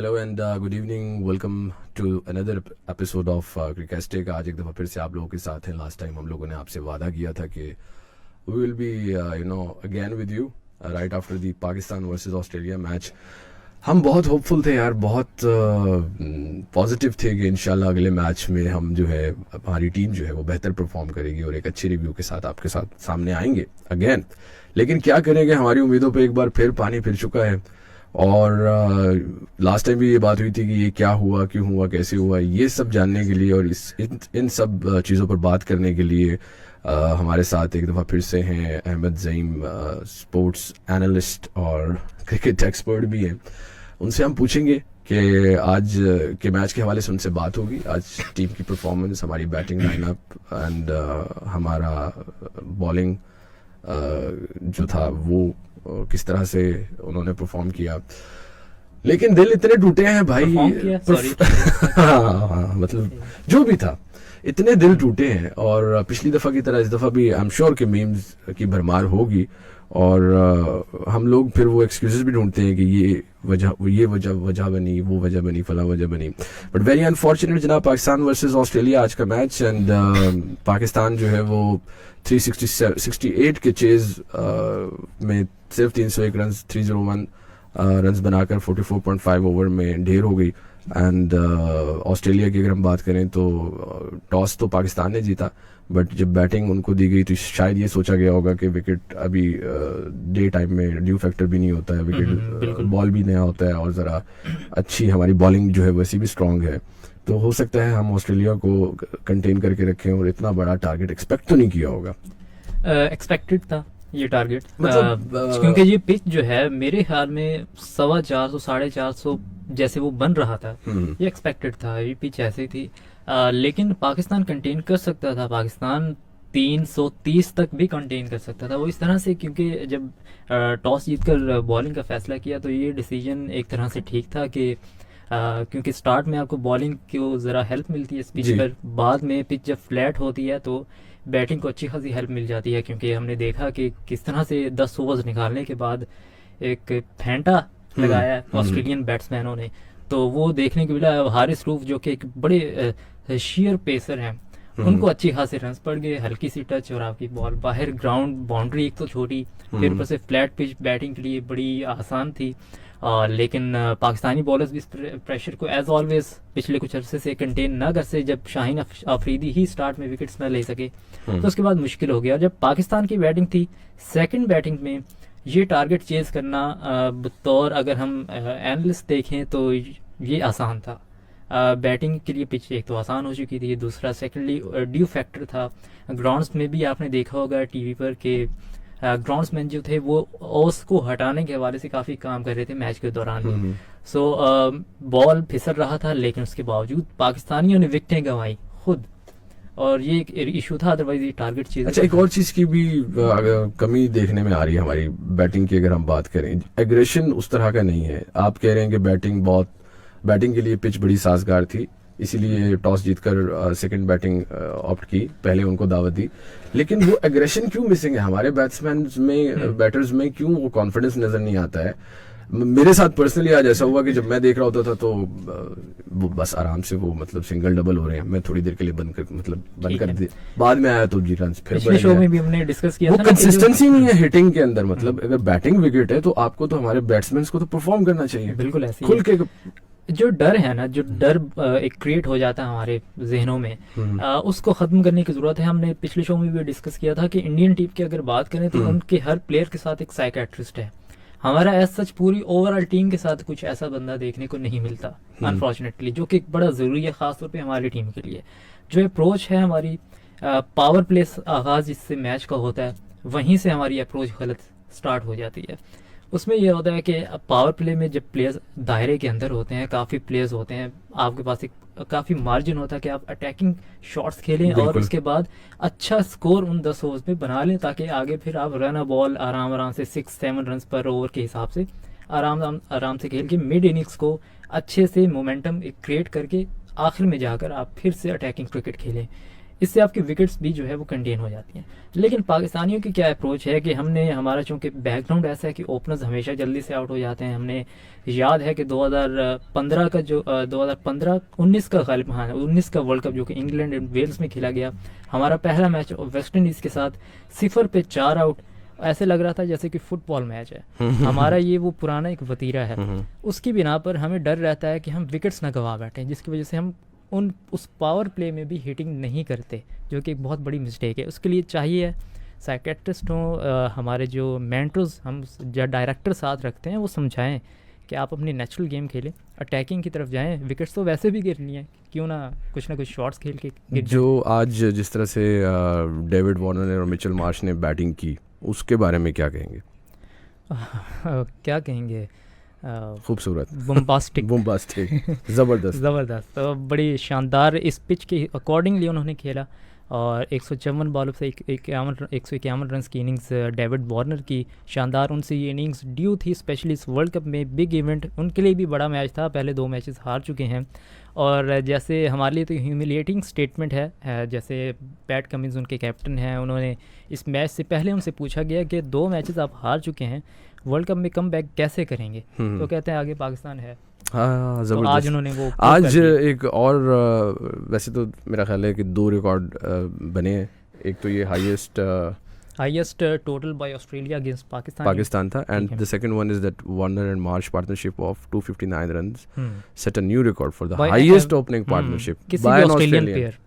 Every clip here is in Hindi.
Hello and good evening, welcome to another episode of क्रिकेस्टिक। आज एक दफ़ा फिर से आप लोगों के साथ हैं। लास्ट टाइम हम लोगों ने आपसे वादा किया था कि we will be again with you right after the Pakistan versus Australia match. हम बहुत होपफुल थे यार, बहुत पॉजिटिव थे कि इंशाल्लाह अगले मैच में हम जो है हमारी टीम जो है वो बेहतर परफॉर्म करेगी और एक अच्छी रिव्यू के साथ आपके साथ सामने आएंगे अगेन। लेकिन क्या करेंगे, हमारी उम्मीदों पे एक बार फिर पानी फिर चुका है। और लास्ट टाइम भी ये बात हुई थी कि ये क्या हुआ, क्यों हुआ, कैसे हुआ, ये सब जानने के लिए और इन सब चीज़ों पर बात करने के लिए हमारे साथ एक दफ़ा फिर से हैं अहमद ज़ईम, स्पोर्ट्स एनालिस्ट और क्रिकेट एक्सपर्ट भी हैं। उनसे हम पूछेंगे कि आज के मैच के हवाले से उनसे बात होगी। आज टीम की परफॉर्मेंस, हमारी बैटिंग लाइनअप एंड हमारा बॉलिंग जो था वो किस तरह से उन्होंने परफॉर्म किया। लेकिन दिल इतने टूटे हैं भाई हाँ, मतलब जो भी था इतने दिल टूटे हैं। और पिछली दफ़ा की तरह इस दफ़ा भी आई एम श्योर कि मीम्स की भरमार होगी और हम लोग फिर वो एक्सक्यूजेस भी ढूंढते हैं कि ये वजह बनी, वो वजह बनी, फला वजह बनी। बट वेरी अनफॉर्चुनेट जनाब, पाकिस्तान वर्सेस ऑस्ट्रेलिया आज का मैच एंड पाकिस्तान जो है वो 368 के चेज में सिर्फ 301 रन 301 रन्स बनाकर 44.5 ओवर में ढेर हो गई। एंड ऑस्ट्रेलिया की अगर हम बात करें तो टॉस तो पाकिस्तान ने जीता, बट जब बैटिंग उनको दी गई तो शायद ये सोचा गया होगा कि विकेट अभी डे टाइम में ड्यू फैक्टर भी नहीं होता है, विकेट बॉल भी नया होता है और ज़रा अच्छी हमारी बॉलिंग जो है वैसी भी स्ट्रांग है। तो हो सकता है हम ऑस्ट्रेलिया को कंटेन करके रखें और इतना बड़ा टारगेट एक्सपेक्ट तो नहीं किया होगा। एक्सपेक्टेड था ये टारगेट, मतलब क्योंकि ये पिच जो है मेरे ख्याल में 450 450 जैसे वो बन रहा था, ये एक्सपेक्टेड था। ये पिच ऐसी थी, लेकिन पाकिस्तान कंटेन कर सकता था। पाकिस्तान 330 तक भी कंटेन कर सकता था वो इस तरह से, क्योंकि जब टॉस जीतकर बॉलिंग का फैसला किया तो ये डिसीजन एक तरह से ठीक था कि क्योंकि स्टार्ट में आपको बॉलिंग को ज़रा हेल्प मिलती है इस पिच पर, बाद में पिच जब फ्लैट होती है तो बैटिंग को अच्छी खासी हेल्प मिल जाती है। क्योंकि हमने देखा कि किस तरह से 10 ओवर्स निकालने के बाद एक फेंटा लगाया ऑस्ट्रेलियन बैट्समैनों ने, तो वो देखने को मिला। हारिस रूफ जो कि एक बड़े शेयर पेसर हैं, उनको अच्छी खासी रन्स पड़ गए, हल्की सी टच और आपकी बॉल बाहर, ग्राउंड बाउंड्री एक तो छोटी, फिर ऊपर से फ्लैट पिच बैटिंग के लिए बड़ी आसान थी। लेकिन पाकिस्तानी बॉलर्स भी इस प्रेशर को एज ऑलवेज पिछले कुछ अरसे से कंटेन ना कर सके। जब शाहीन अफरीदी ही स्टार्ट में विकेट्स ना ले सके तो उसके बाद मुश्किल हो गया। जब पाकिस्तान की बैटिंग थी, सेकंड बैटिंग में ये टारगेट चेज करना बतौर अगर हम एनालिस्ट देखें तो ये आसान था। बैटिंग के लिए पिच एक तो आसान हो चुकी थी, दूसरा सेकेंडली ड्यू फैक्टर था। ग्राउंड्स में भी आपने देखा होगा टीवी पर कि ग्राउंड्समैन जो थे वो ओस को हटाने के हवाले से काफ़ी काम कर रहे थे मैच के दौरान भी। सो बॉल फिसल रहा था, लेकिन उसके बावजूद पाकिस्तानियों ने विकेटें गंवाई खुद, और ये एक इशू था। अदरवाइज ये टारगेट चीज। अच्छा, एक और चीज की भी कमी देखने में आ रही है हमारी बैटिंग की। अगर हम बात करें, एग्रेशन उस तरह का नहीं है। आप कह रहे हैं कि बैटिंग के लिए पिच बड़ी साजगार थी, इसीलिए टॉस जीतकर सेकंड बैटिंग ऑप्ट की, पहले उनको दावत दी। लेकिन वो एग्रेशन क्यों मिसिंग है हमारे बैट्समैन में, बैटर्स में? क्यों वो कॉन्फिडेंस नजर नहीं आता है? मेरे साथ पर्सनली आज ऐसा हुआ कि जब मैं देख रहा होता था तो वो बस आराम से वो मतलब सिंगल डबल हो रहे हैं, मैं थोड़ी देर के लिए बंद कर दी, बाद में आया तो जी रन फिर पिछले शो में भी हमने डिस्कस किया वो था। कंसिस्टेंसी नहीं है हिटिंग के अंदर। मतलब अगर बैटिंग विकेट है तो आपको तो हमारे बैट्समैन को तो परफॉर्म करना चाहिए, बिल्कुल ऐसे खुल के। जो डर है ना, जो डर एक क्रिएट हो जाता है हमारे जहनों में, उसको खत्म करने की जरूरत है। हमने पिछले शो में भी डिस्कस किया था कि इंडियन टीम की अगर बात करें तो उनके हर प्लेयर के साथ एक साइकेट्रिस्ट है। हमारा एज सच पूरी ओवरऑल टीम के साथ कुछ ऐसा बंदा देखने को नहीं मिलता अनफॉर्चुनेटली, जो कि बड़ा जरूरी है खासतौर पे हमारी टीम के लिए। जो अप्रोच है हमारी, पावर प्ले आगाज जिससे मैच का होता है, वहीं से हमारी अप्रोच गलत स्टार्ट हो जाती है। उसमें यह होता है कि पावर प्ले में जब प्लेयर्स दायरे के अंदर होते हैं, काफ़ी प्लेयर्स होते हैं, आपके पास एक काफ़ी मार्जिन होता है कि आप अटैकिंग शॉट्स खेलें और उसके बाद अच्छा स्कोर उन 10 ओवर्स में बना लें, ताकि आगे फिर आप रन अ बॉल आराम से 6-7 रन पर ओवर के हिसाब से आराम से खेल के मिड इनिंग्स को अच्छे से मोमेंटम क्रिएट करके आखिर में जाकर आप फिर से अटैकिंग क्रिकेट खेलें। इससे आपकी विकेट्स भी जो है वो कंटेन हो जाती हैं। लेकिन पाकिस्तानियों की क्या अप्रोच है कि हमने, हमारा चूंकि बैकग्राउंड ऐसा है कि ओपनर्स हमेशा जल्दी से आउट हो जाते हैं। हमने याद है कि 2015 का जो 19 का गालिब, हाँ 19 का वर्ल्ड कप जो कि इंग्लैंड एंड वेल्स में खेला गया, हमारा पहला मैच वेस्ट इंडीज़ के साथ 0 पे 4 आउट, ऐसे लग रहा था जैसे कि फुटबॉल मैच है। हमारा ये वो पुराना एक वतीरा है, उसकी बिना पर हमें डर रहता है कि हम विकेट्स ना गंवा बैठें, जिसकी वजह से हम उस पावर प्ले में भी हिटिंग नहीं करते, जो कि एक बहुत बड़ी मिस्टेक है। उसके लिए चाहिए साइकेट्रिस्ट हों, हमारे जो मेंटर्स हम जो डायरेक्टर साथ रखते हैं वो समझाएं कि आप अपनी नेचुरल गेम खेलें, अटैकिंग की तरफ जाएं, विकेट्स तो वैसे भी गिरनी है, क्यों ना कुछ शॉट्स खेल के गिर जो आज जिस तरह से डेविड वार्नर ने और मिचेल मार्श ने बैटिंग की, उसके बारे में क्या कहेंगे? क्या कहेंगे, खूबसूरत, बम्बास्टिक ज़बरदस्त ज़बरदस्त, तो बड़ी शानदार इस पिच के अकॉर्डिंगली उन्होंने खेला। और 154 बॉलों से 151 रन की इनिंग्स डेविड वार्नर की शानदार, उनसे ये इनिंग्स ड्यू थी, स्पेशली इस वर्ल्ड कप में। बिग इवेंट उनके लिए भी बड़ा मैच था, पहले 2 मैचेस हार चुके हैं। और जैसे हमारे लिए तो ह्यूमिलिएटिंग स्टेटमेंट है, जैसे पैट कमिंस उनके कैप्टन हैं, उन्होंने इस मैच से पहले उनसे पूछा गया कि 2 मैचेस आप हार चुके हैं, वर्ल्ड कप में कम बैक कैसे करेंगे? तो कहते हैं आगे पाकिस्तान है। हाँ, तो आज उन्होंने वो आज एक और वैसे तो मेरा ख्याल है कि 2 रिकॉर्ड बने हैं। एक तो ये highest total by Australia against Pakistan था, and the second one is that Warner and Marsh partnership of 259 runs set a new record for the highest opening partnership by an Australian player.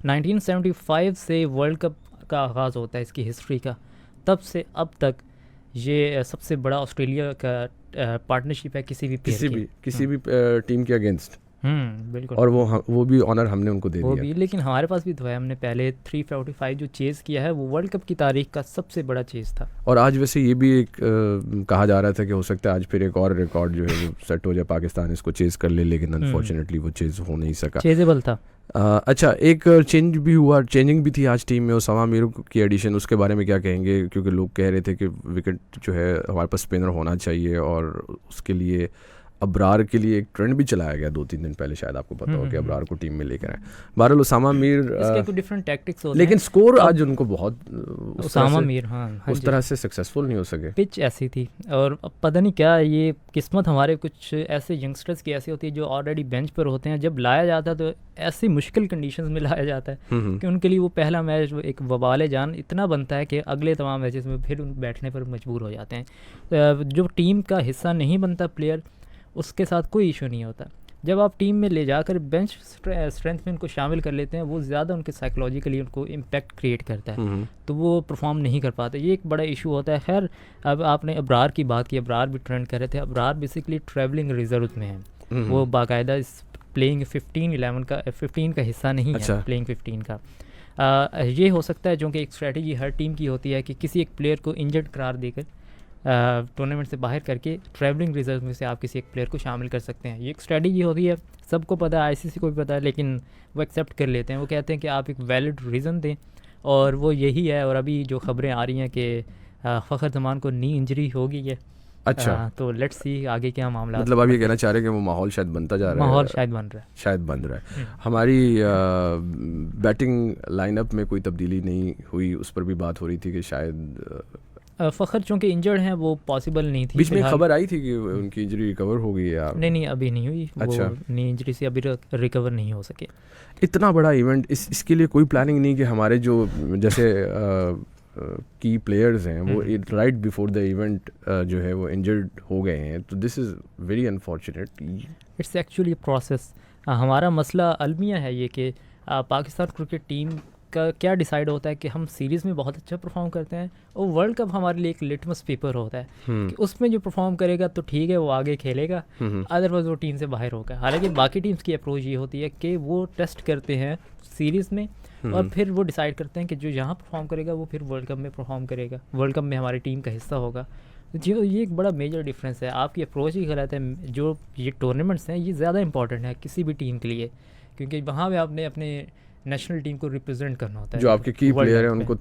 1975 से वर्ल्ड कप का आगाज होता है इसकी हिस्ट्री का, तब से अब तक ये सबसे बड़ा ऑस्ट्रेलिया का पार्टनरशिप है किसी भी टीम के अगेंस्ट। बिल्कुल। और वो भी ऑनर हमने उनको दे दिया। भी, लेकिन हमारे पास भी तो है, हमने पहले 345 जो चेज़ किया है वो वर्ल्ड कप की तारीख का सबसे बड़ा चेज़ था। और आज वैसे ये भी एक कहा जा रहा था कि हो सकता है आज फिर एक और रिकॉर्ड जो है वो सेट हो जाए, पाकिस्तान इसको चेज़ कर ले, लेकिन अनफॉर्चुनेटली वो चेज़ हो नहीं सका। चेजेबल था। अच्छा, एक चेंजिंग भी थी आज टीम में, उसामा मीर की एडिशन, उसके बारे में क्या कहेंगे? क्योंकि लोग कह रहे थे कि विकेट जो है हमारे पास स्पिनर होना चाहिए, और उसके लिए अबरार के लिए एक ट्रेंड भी चलाया गया 2-3 दिन पहले, शायद आपको पता हो कि अबरार को टीम में लेकर आए। बहरहाल उसामा मीर इसके कुछ डिफरेंट टैक्टिक्स होते हैं, लेकिन स्कोर आज उनको बहुत उसामा मीर उस तरह से सक्सेसफुल नहीं हो सके। पिच ऐसी थी, और पता नहीं क्या ये किस्मत हमारे कुछ ऐसे यंगस्टर्स की ऐसी होती है जो ऑलरेडी बेंच पर होते हैं, जब लाया जाता है तो ऐसी मुश्किल कंडीशंस में लाया जाता है कि उनके लिए वो पहला मैच एक वबाल जान इतना बनता है कि अगले तमाम मैचेस में फिर उन बैठने पर मजबूर हो जाते हैं। जो टीम का हिस्सा नहीं बनता प्लेयर, उसके साथ कोई इशू नहीं होता। जब आप टीम में ले जाकर बेंच स्ट्रेंथ में उनको शामिल कर लेते हैं, वो ज़्यादा उनके साइकोलॉजिकली उनको इम्पैक्ट क्रिएट करता है, तो वो परफॉर्म नहीं कर पाते। ये एक बड़ा इशू होता है। खैर, अब आपने अबरार की बात की, अबरार भी ट्रेंड कर रहे थे। अबरार बेसिकली ट्रैवलिंग रिजर्व में है, वो बाकायदा इस प्लेइंग 15 का हिस्सा नहीं है, प्लेइंग 15 का। ये हो सकता है जो कि एक स्ट्रेटजी हर टीम की होती है कि किसी एक प्लेयर को इंजर्ड करार देकर टूर्नामेंट से बाहर करके ट्रैवलिंग रिजर्व में से आप किसी एक प्लेयर को शामिल कर सकते हैं। ये एक स्ट्रेटजी होती है, सबको पता है, आईसीसी को भी पता है, लेकिन वो एक्सेप्ट कर लेते हैं। वो कहते हैं कि आप एक वैलिड रीज़न दें, और वो यही है। और अभी जो खबरें आ रही हैं कि फ़खर जमान को नी इंजरी हो गई है। अच्छा, तो लेट्स सी आगे क्या मामला। मतलब आप ये कहना चाह रहे हैं कि वो माहौल शायद बनता जा रहा है, माहौल शायद बन रहा है। हमारी बैटिंग लाइनअप में कोई तब्दीली नहीं हुई, उस पर भी बात हो रही थी कि शायद फ़खर चूँकि इंजर्ड हैं वो पॉसिबल नहीं थी। बीच में खबर आई थी कि उनकी इंजरी रिकवर हो गई है यार। नहीं, अभी नहीं हुई। अच्छा, नी इंजरी से अभी रिकवर नहीं हो सके। इतना बड़ा इवेंट, इसके लिए कोई प्लानिंग नहीं कि हमारे जो जैसे की प्लेयर्स हैं वो राइट बिफोर द इवेंट जो है वो इंजर्ड हो गए हैं, तो this is very unfortunate. It's actually process. हमारा मसला अलमिया है ये कि पाकिस्तान क्रिकेट टीम का क्या डिसाइड होता है कि हम सीरीज़ में बहुत अच्छा परफॉर्म करते हैं, और वर्ल्ड कप हमारे लिए एक लिटमस पेपर होता है कि उसमें जो परफॉर्म करेगा तो ठीक है, वो आगे खेलेगा, अदरवाइज वो टीम से बाहर होगा। हालांकि बाकी टीम्स की अप्रोच ये होती है कि वो टेस्ट करते हैं सीरीज़ में, और फिर वो डिसाइड करते हैं कि जो यहाँ परफॉर्म करेगा वो फिर वर्ल्ड कप में परफॉर्म करेगा, वर्ल्ड कप में हमारी टीम का हिस्सा होगा। जो ये एक बड़ा मेजर डिफरेंस है। आपकी अप्रोच ही गलत है। जो ये टूर्नामेंट्स हैं ये ज़्यादा इंपॉर्टेंट है किसी भी टीम के लिए, क्योंकि वहाँ पर आपने अपने नेशनल टीम को रिप्रेजेंट करना होता है। जो आपके की प्लेयर हैं उनको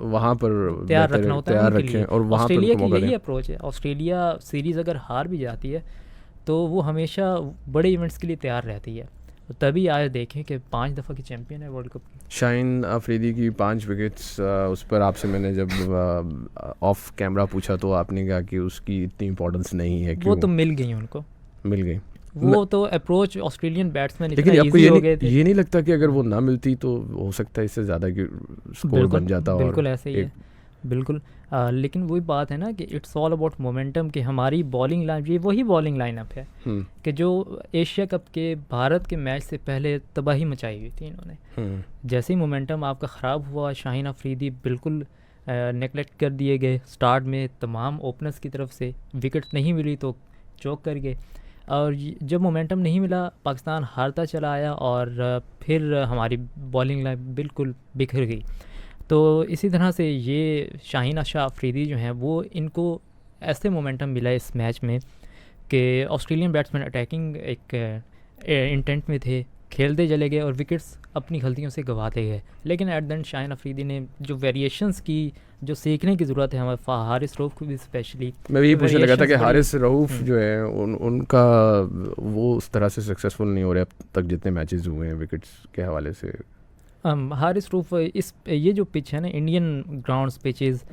वहाँ पर तैयार रखना होता है, रखें, और वहाँ ऑस्ट्रेलिया की यही अप्रोच है। ऑस्ट्रेलिया सीरीज़ अगर हार भी जाती है तो वो हमेशा बड़े इवेंट्स के लिए तैयार रहती है। तो तभी आज देखें कि 5 दफ़ा की चैंपियन है वर्ल्ड कप की। शाहीन अफरीदी की 5 विकेट्स, उस पर आपसे मैंने जब ऑफ कैमरा पूछा तो आपने कहा कि उसकी इतनी इंपॉर्टेंस नहीं है। वो क्यों? तो मिल गई उनको, मिल गई। वो तो अप्रोच ऑस्ट्रेलियन बैट्समैन इतना लेकिन आपको इजी हो गए थे। ये नहीं लगता कि अगर वो ना मिलती तो हो सकता है इससे ज़्यादा कि स्कोर बन जाता? और बिल्कुल ऐसे ही है, बिल्कुल। लेकिन वही बात है ना कि इट्स ऑल अबाउट मोमेंटम, कि हमारी बॉलिंग लाइन, ये वही बॉलिंग लाइनअप है कि जो एशिया कप के भारत के मैच से पहले तबाही मचाई हुई थी इन्होंने। जैसे ही मोमेंटम आपका ख़राब हुआ, शाहीन अफरीदी बिल्कुल नेगलेक्ट कर दिए गए स्टार्ट में, तमाम ओपनर्स की तरफ से विकेट नहीं मिली तो चौक कर गए, और जब मोमेंटम नहीं मिला पाकिस्तान हारता चला आया, और फिर हमारी बॉलिंग लाइन बिल्कुल बिखर गई। तो इसी तरह से ये शाहीन शाह अफरीदी जो हैं वो, इनको ऐसे मोमेंटम मिला इस मैच में कि ऑस्ट्रेलियन बैट्समैन अटैकिंग एक इंटेंट में थे, खेलते चले गए और विकेट्स अपनी गलतियों से गंवाते गए। लेकिन at the end Shaheen Afridi ने जो वेरिएशंस की, जो सीखने की ज़रूरत है हमारे हारिस रऊफ को भी स्पेशली। मैं भी पूछने लगा था कि हारिस रऊफ हम्म। जो है उनका वो उस तरह से सक्सेसफुल नहीं हो रहे अब तक जितने मैचेस हुए हैं विकेट्स के हवाले से। हारिस रऊफ, ये जो पिच है ना, इंडियन ग्राउंड्स पिचेस,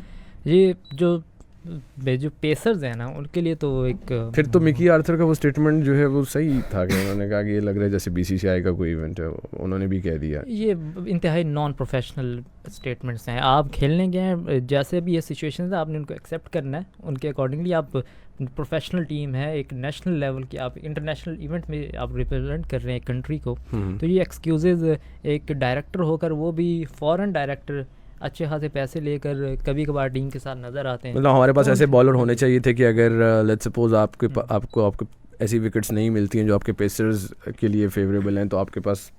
ये जो पेसर्स हैं ना, उनके लिए तो एक फिर तो मिकी आर्थर का वो स्टेटमेंट जो है वो सही था कि उन्होंने कहा कि ये लग रहा है जैसे बीसीसीआई का कोई इवेंट है, उन्होंने भी कह दिया। ये इंतहाई नॉन प्रोफेशनल स्टेटमेंट्स हैं। आप खेलने गए हैं, जैसे भी ये सिचुएशन है आपने उनको एक्सेप्ट करना है, उनके अकॉर्डिंगली आप प्रोफेशनल टीम है, एक नेशनल लेवल की, आप इंटरनेशनल इवेंट में आप रिप्रेजेंट कर रहे हैं कंट्री को। तो ये एक्सक्यूजेज, एक डायरेक्टर होकर वो भी फॉरेन डायरेक्टर अच्छे खासे पैसे लेकर कभी कभार टीम के साथ नज़र आते हैं। मतलब हमारे पास तो ऐसे बॉलर होने चाहिए थे कि अगर लेट्स सपोज आपको ऐसी विकेट्स नहीं मिलती हैं जो आपके पेसर्स के लिए फेवरेबल हैं, तो आपके पास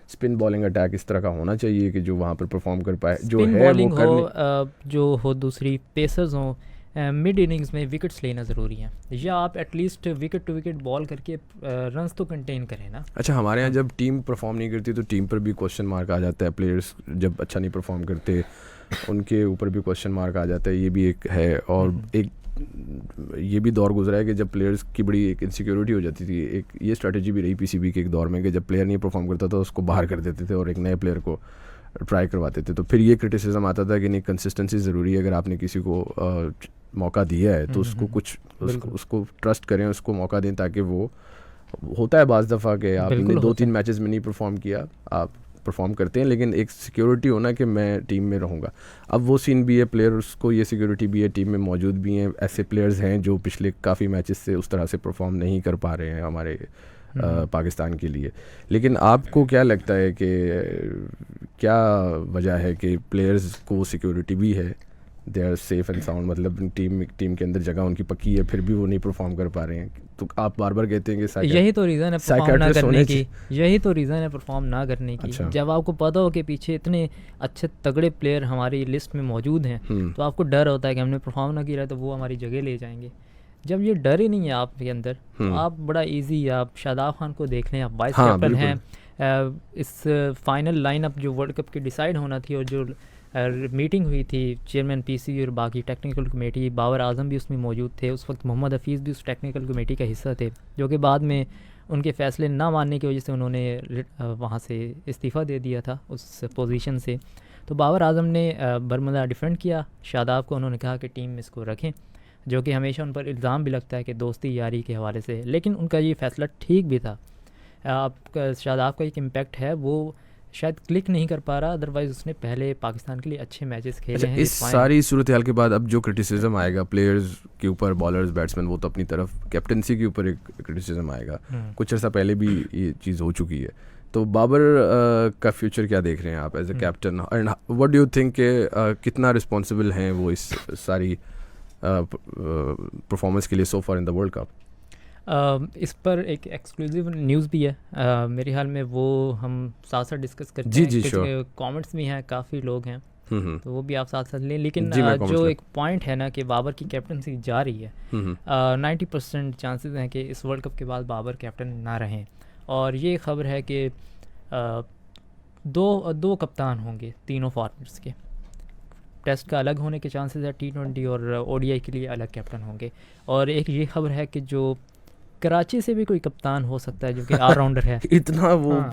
स्पिन बॉलिंग अटैक इस तरह का होना चाहिए कि जो वहाँ पर परफॉर्म कर पाए, जो स्पिन है बॉलिंग वो हो, जो हो दूसरी पेसर्स हों, मिड इनिंग्स में विकेट्स लेना ज़रूरी है, या आप at least wicket to wicket ball करके रन्स तो कंटेन करें ना। अच्छा, हमारे यहाँ जब टीम परफॉर्म नहीं करती तो टीम पर भी क्वेश्चन मार्क आ जाता है, प्लेयर्स जब अच्छा नहीं परफॉर्म करते उनके ऊपर भी क्वेश्चन मार्क आ जाता है, ये भी एक है। और एक ये भी दौर गुजरा है कि जब प्लेयर्स की बड़ी एक इनसिक्योरिटी हो जाती थी। एक ये स्ट्रेटजी भी रही पीसीबी के एक दौर में कि जब प्लेयर नहीं परफॉर्म करता था उसको बाहर कर देते थे और एक नए प्लेयर को ट्राई करवाते थे। तो फिर ये क्रिटिसिज्म आता था कि नहीं, कंसिस्टेंसी ज़रूरी है, अगर आपने किसी को मौका दिया है तो उसको कुछ उसको ट्रस्ट करें, उसको मौका दें, ताकि वो होता है बाज़ दफ़ा कि आपने 2-3 मैचेस में नहीं परफॉर्म किया, आप परफॉर्म करते हैं, लेकिन एक सिक्योरिटी होना कि मैं टीम में रहूँगा। अब वो सीन भी है, प्लेयर्स को ये सिक्योरिटी भी है, टीम में मौजूद भी हैं। ऐसे प्लेयर्स हैं जो पिछले काफ़ी मैचेस से उस तरह से परफॉर्म नहीं कर पा रहे हैं हमारे पाकिस्तान के लिए। लेकिन आपको क्या लगता है कि क्या वजह है कि प्लेयर्स को सिक्योरिटी भी है, they are safe and sound, मतलब टीम के अंदर जगह उनकी पक्की है, फिर भी वो नहीं परफॉर्म कर पा रहे हैं? तो आप बार बार कहते हैं कि यही तो रीज़न है परफॉर्म ना करने की, यही तो रीज़न है परफॉर्म ना करने की। अच्छा। जब आपको पता हो कि पीछे इतने अच्छे तगड़े प्लेयर हमारी लिस्ट में मौजूद हैं, तो आपको डर होता है कि हमने परफॉर्म ना किया तो वो हमारी जगह ले जाएंगे। जब ये डर ही नहीं है आपके अंदर, तो आप बड़ा इजी, आप शादाब खान को देख लें, आप वाइस कैप्टन हैं। इस फाइनल लाइनअप जो वर्ल्ड कप की डिसाइड होना थी, और जो मीटिंग हुई थी चेयरमैन पीसी और बाकी टेक्निकल कमेटी, बाबर आजम भी उसमें मौजूद थे, उस वक्त मोहम्मद हफीज़ भी उस टेक्निकल कमेटी का हिस्सा थे, जो कि बाद में उनके फ़ैसले ना मानने की वजह से उन्होंने वहाँ से इस्तीफ़ा दे दिया था उस पोजीशन से। तो बाबर आजम ने बरमदा डिफेंड किया शादाब को, उन्होंने कहा कि टीम में इसको रखें, जो कि हमेशा उन पर इल्ज़ाम भी लगता है कि दोस्ती यारी के हवाले से, लेकिन उनका ये फ़ैसला ठीक भी था। आपका शादाब का एक इम्पैक्ट है वो शायद क्लिक नहीं कर पा रहा, अदरवाइज़ उसने पहले पाकिस्तान के लिए अच्छे मैचेस खेले हैं। इस सारी सूरत हाल के बाद अब जो क्रिटिसिज्म आएगा प्लेयर्स के ऊपर, बॉलर्स, बैट्समैन, वो तो अपनी तरफ कैप्टनसी के ऊपर एक क्रिटिसिज्म आएगा। कुछ अर्सा पहले भी ये चीज़ हो चुकी है। तो बाबर का फ्यूचर क्या देख रहे हैं आप as a captain, and what do you think कितना रिस्पॉन्सिबल हैं वो इस सारी परफॉर्मेंस के लिए so far in the world cup? इस पर एक एक्सक्लूसिव न्यूज़ भी है मेरे ख्याल में, वो हम साथ साथ डिस्कस करते हैं। कुछ कमेंट्स भी हैं, काफ़ी लोग हैं, तो वो भी आप साथ साथ लें। लेकिन जो एक पॉइंट है ना कि बाबर की कैप्टनसी जा रही है, 90% चांसेस हैं कि इस वर्ल्ड कप के बाद बाबर कैप्टन ना रहें। और ये खबर है कि दो कप्तान होंगे तीनों फॉर्मेट्स के। टेस्ट का अलग होने के चांसेस है, T20 और ODI के लिए अलग कैप्टन होंगे। और एक ये खबर है कि जो कराची से भी कोई कप्तान हो सकता है जो कि ऑलराउंडर है। इतना हाँ।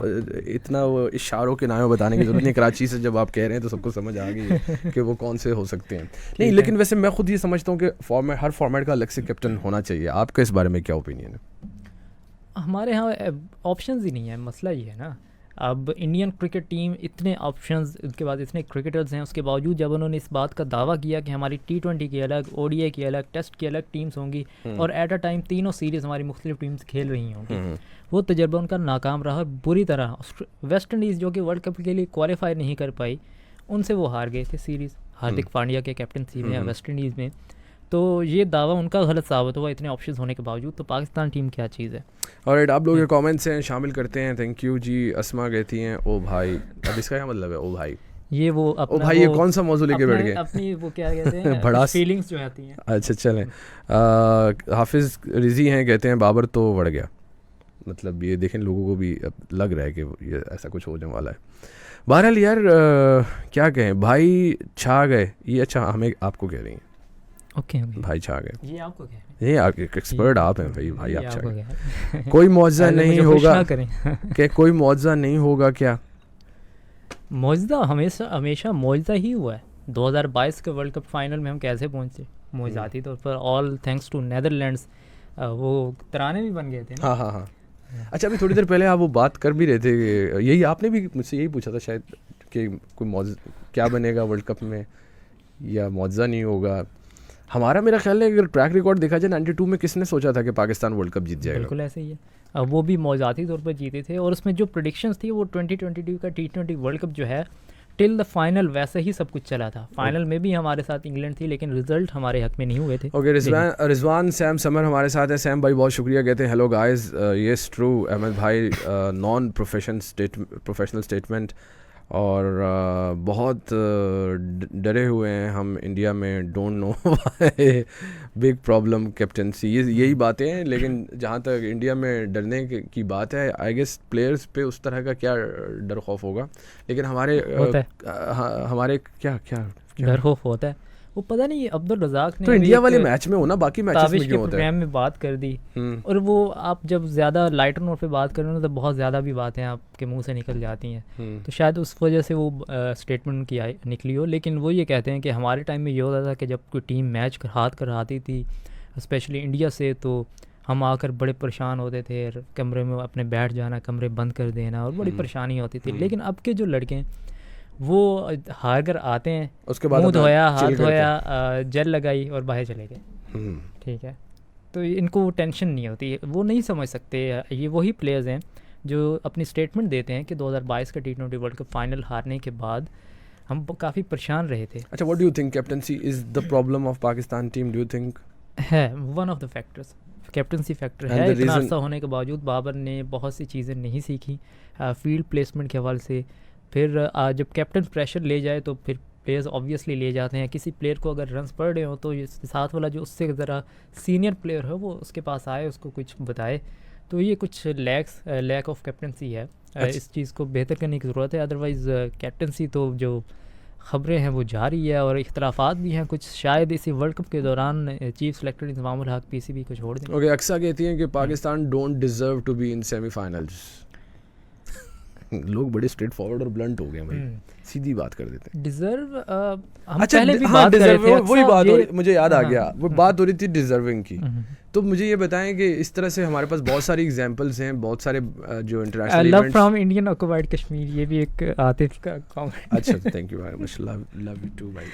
इतना वो इशारों के नाम बताने की जरूरत नहीं। कराची से जब आप कह रहे हैं तो सबको समझ आ गई है कि वो कौन से हो सकते हैं। नहीं, लेकिन वैसे मैं खुद ये समझता हूँ कि हर फॉर्मेट का अलग से कैप्टन होना चाहिए। आपका इस बारे में क्या ओपिनियन है? हमारे यहाँ ऑप्शंस ही नहीं है, मसला ये है ना। अब इंडियन क्रिकेट टीम इतने ऑप्शंस, उसके बाद इतने क्रिकेटर्स हैं, उसके बावजूद जब उन्होंने इस बात का दावा किया कि हमारी T20 की अलग, ODI की अलग, टेस्ट की अलग टीम्स होंगी और एट अ टाइम तीनों सीरीज़ हमारी मुख्तलिफ टीम्स खेल रही होंगी, वो तजर्बा उनका नाकाम रहा बुरी तरह। वेस्ट इंडीज़ जो कि वर्ल्ड कप के लिए क्वालिफाई नहीं कर पाई, उनसे वो हार गए थे सीरीज़ हार्दिक पांड्या के कैप्टनसी में वेस्ट इंडीज़ में। तो ये दावा उनका गलत साबित हुआ इतने ऑप्शंस होने के बावजूद। तो पाकिस्तान टीम क्या चीज़ है। और आप लोग के कमेंट्स हैं शामिल करते हैं। थैंक यू जी। अस्मा कहती हैं ओ भाई, अब इसका क्या मतलब है ओ भाई? ये वो ओ भाई ये कौन सा मौजू लेके बैठ गए? अपनी वो क्या कहते हैं भड़ास फीलिंग्स जो आती हैं। अच्छा चलें। हाफिज़ रिजी हैं, कहते हैं बाबर तो बढ़ गया। मतलब ये देखें, लोगों को भी अब लग रहा है कि ये ऐसा कुछ होने वाला है। बहरहाल यार क्या कहें, भाई छा गए ये। अच्छा हमें आपको कह रही हैं ओके भाई छा गए। ये आपको क्या है? ये एक्सपर्ट आप हैं भाई। भाई आप छा आपको गए। क्या है? कोई मुआवजा पहले नहीं मुझे खुश होगा ना करें। क्या? कोई मुआवजा नहीं होगा क्या? मौजदा हमेशा मौजदा ही हुआ है। 2022 के वर्ल्ड कप फाइनल में हम कैसे पहुंचे मौजदाती तौर पर, ऑल थैंक्स टू नेदरलैंड्स। वो तराने भी बन गए थे ना। हाँ हाँ हाँ। अच्छा अभी थोड़ी देर पहले आप वो बात कर भी रहे थे, यही आपने भी मुझसे यही पूछा था शायद कि कोई मुआवजा क्या बनेगा वर्ल्ड कप में या मुआवजा नहीं होगा। हमारा मेरा ख्याल है अगर ट्रैक रिकॉर्ड देखा जाए 92 में किसने सोचा था कि पाकिस्तान वर्ल्ड कप जीत जाएगा? बिल्कुल ऐसे ही है। अब वो भी मौजदाती तौर पर जीते थे और उसमें जो प्रेडिक्शंस थी वो 2022 का T20 वर्ल्ड कप जो है टिल द फाइनल वैसे ही सब कुछ चला था। फाइनल में भी हमारे साथ इंग्लैंड थी लेकिन रिजल्ट हमारे हक में नहीं हुए थे। ओके रिजवान सैम समर हमारे साथ है। सैम भाई बहुत शुक्रिया, कहते हैं hello guys. Yes true Ahmed भाई, नॉन प्रोफेशनल स्टेटमेंट और बहुत डरे हुए हैं हम इंडिया में, don't know big problem captaincy, यही बातें हैं। लेकिन जहाँ तक इंडिया में डरने की बात है, आई गेस प्लेयर्स पे उस तरह का क्या डर खौफ होगा, लेकिन हमारे हमारे क्या क्या डर खौफ होता है। वो पता नहीं अब्दुल रज़ाक ने तो इंडिया वाले मैच में होना, बाकी मैचेस में क्यों होता है? प्रोग्राम में बात कर दी और वो आप जब ज़्यादा लाइटर नोट पे बात कर रहे हो तो बहुत ज़्यादा भी बातें आपके मुंह से निकल जाती हैं। तो शायद उस वजह से वो स्टेटमेंट की निकली हो। लेकिन वो ये कहते हैं कि हमारे टाइम में ये होता था कि जब कोई टीम मैच हाथ कराती थी स्पेशली इंडिया से, तो हम आकर बड़े परेशान होते थे, कमरे में अपने बैठ जाना, कमरे बंद कर देना और बड़ी परेशानी होती थी। लेकिन अब के जो लड़के हैं वो हार कर आते हैं, उसके बाद मुंह धोया, हाथ धोया, जेल लगाई और बाहर चले गए। ठीक है, तो इनको वो टेंशन नहीं होती, वो नहीं समझ सकते। ये वही प्लेयर्स हैं जो अपनी स्टेटमेंट देते हैं कि 2022 का T20 वर्ल्ड कप फाइनल हारने के बाद हम काफ़ी परेशान रहे थे। अच्छा what do you think captaincy is the problem of Pakistan team? Do you think है one of the factors, captaincy factor है। इतना अर्सा होने के बावजूद बाबर ने बहुत सी चीज़ें नहीं सीखी फील्ड प्लेसमेंट के हवाले से। फिर जब कैप्टन प्रेशर ले जाए तो फिर प्लेयर्स ऑब्वियसली ले जाते हैं। किसी प्लेयर को अगर रन्स पड़ रहे हो तो ये साथ वाला जो उससे ज़रा सीनियर प्लेयर है वो उसके पास आए, उसको कुछ बताए। तो ये कुछ लैक ऑफ कैप्टनसी है। इस चीज़ को बेहतर करने की ज़रूरत है। अदरवाइज़ कैप्टनसी तो जो ख़बरें हैं वो जारी है और इख्तलाफात भी हैं कुछ। शायद इसी वर्ल्ड कप के दौरान चीफ सेलेक्टर इंतज़ामुल हक PCB को छोड़ दें। ओके अक्सा कहती हैं कि Pakistan don't deserve to be in semifinals. लोग बड़े स्ट्रेट फॉरवर्ड और ब्लंट हो गए भाई, सीधी बात कर देते हैं। डिजर्व हम अच्छा पहले भी हाँ, बात कर रहे थे। वही बात ये मुझे याद आ गया, वो बात हो रही थी डिजर्विंग की। तो मुझे ये बताएं कि इस तरह से हमारे पास बहुत सारी एग्जांपल्स हैं, बहुत सारे जो international love from Indian occupied Kashmir, ये भी एक आतिफ का कमेंट। अच्छा thank you very much, love you too भाई।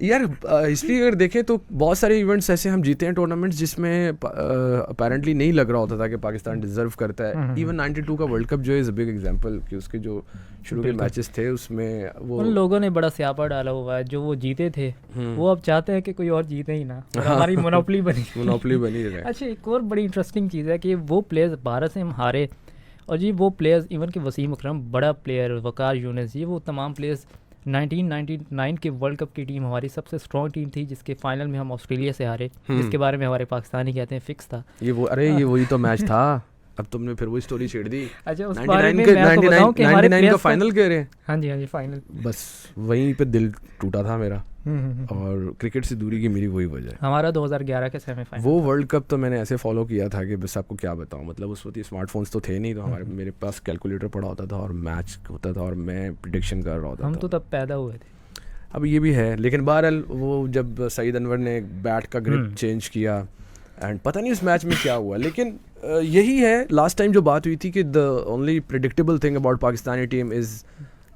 यार हिस्ट्री अगर देखें तो बहुत सारे इवेंट्स ऐसे हम जीते हैं टूर्नामेंट्स जिसमें अपेरेंटली नहीं लग रहा होता था कि पाकिस्तान डिजर्व करता है। इवन 92 का वर्ल्ड कप जो इज़ अ बिग एग्जांपल कि उसके जो शुरू के मैचेस थे उसमें वो उन लोगों ने बड़ा स्यापा डाला हुआ है। जो वो जीते थे वो अब चाहते हैं कि कोई और जीते ही ना, और हमारी मोनोपोली बनी रहे। अच्छा एक और बड़ी इंटरेस्टिंग चीज़ है कि वो प्लेयर्स भारत से हम हारे, और जी वो प्लेयर्स इवन कि वसीम अकरम बड़ा प्लेयर, वकार यूनिस, ये वो तमाम प्लेयर्स 1999 के वर्ल्ड कप की टीम हमारी सबसे स्ट्रॉन्ग टीम थी जिसके फाइनल में हम ऑस्ट्रेलिया से हारे, जिसके बारे में हमारे पाकिस्तानी कहते हैं फिक्स था ये वो। अरे ये वही तो मैच था। अब तुमने फिर वही स्टोरी छेड़ दी। अच्छा उस बारे में मैं आपको बताऊं कि हमारे 99 का फाइनल कह रहे हैं। हाँ जी फाइनल, बस वहीं पे दिल टूटा था मेरा। और क्रिकेट से दूरी की मेरी वही वजह है। हमारा 2011 के सेमीफाइनल वो वर्ल्ड कप तो मैंने ऐसे फॉलो किया था कि बस आपको क्या बताऊं, मतलब उस वक्त स्मार्टफोन्स तो थे नहीं, तो मेरे पास कैलकुलेटर पड़ा होता था और मैच होता था और मैं प्रिडिक्शन कर रहा होता था। हम तो तब पैदा हुए थे। अब ये भी है, लेकिन बहरहाल वो जब सईद अनवर ने बैट का ग्रिप चेंज किया एंड पता नहीं उस मैच में क्या हुआ, लेकिन यही है लास्ट टाइम जो बात हुई थी कि the only predictable thing about Pakistani team is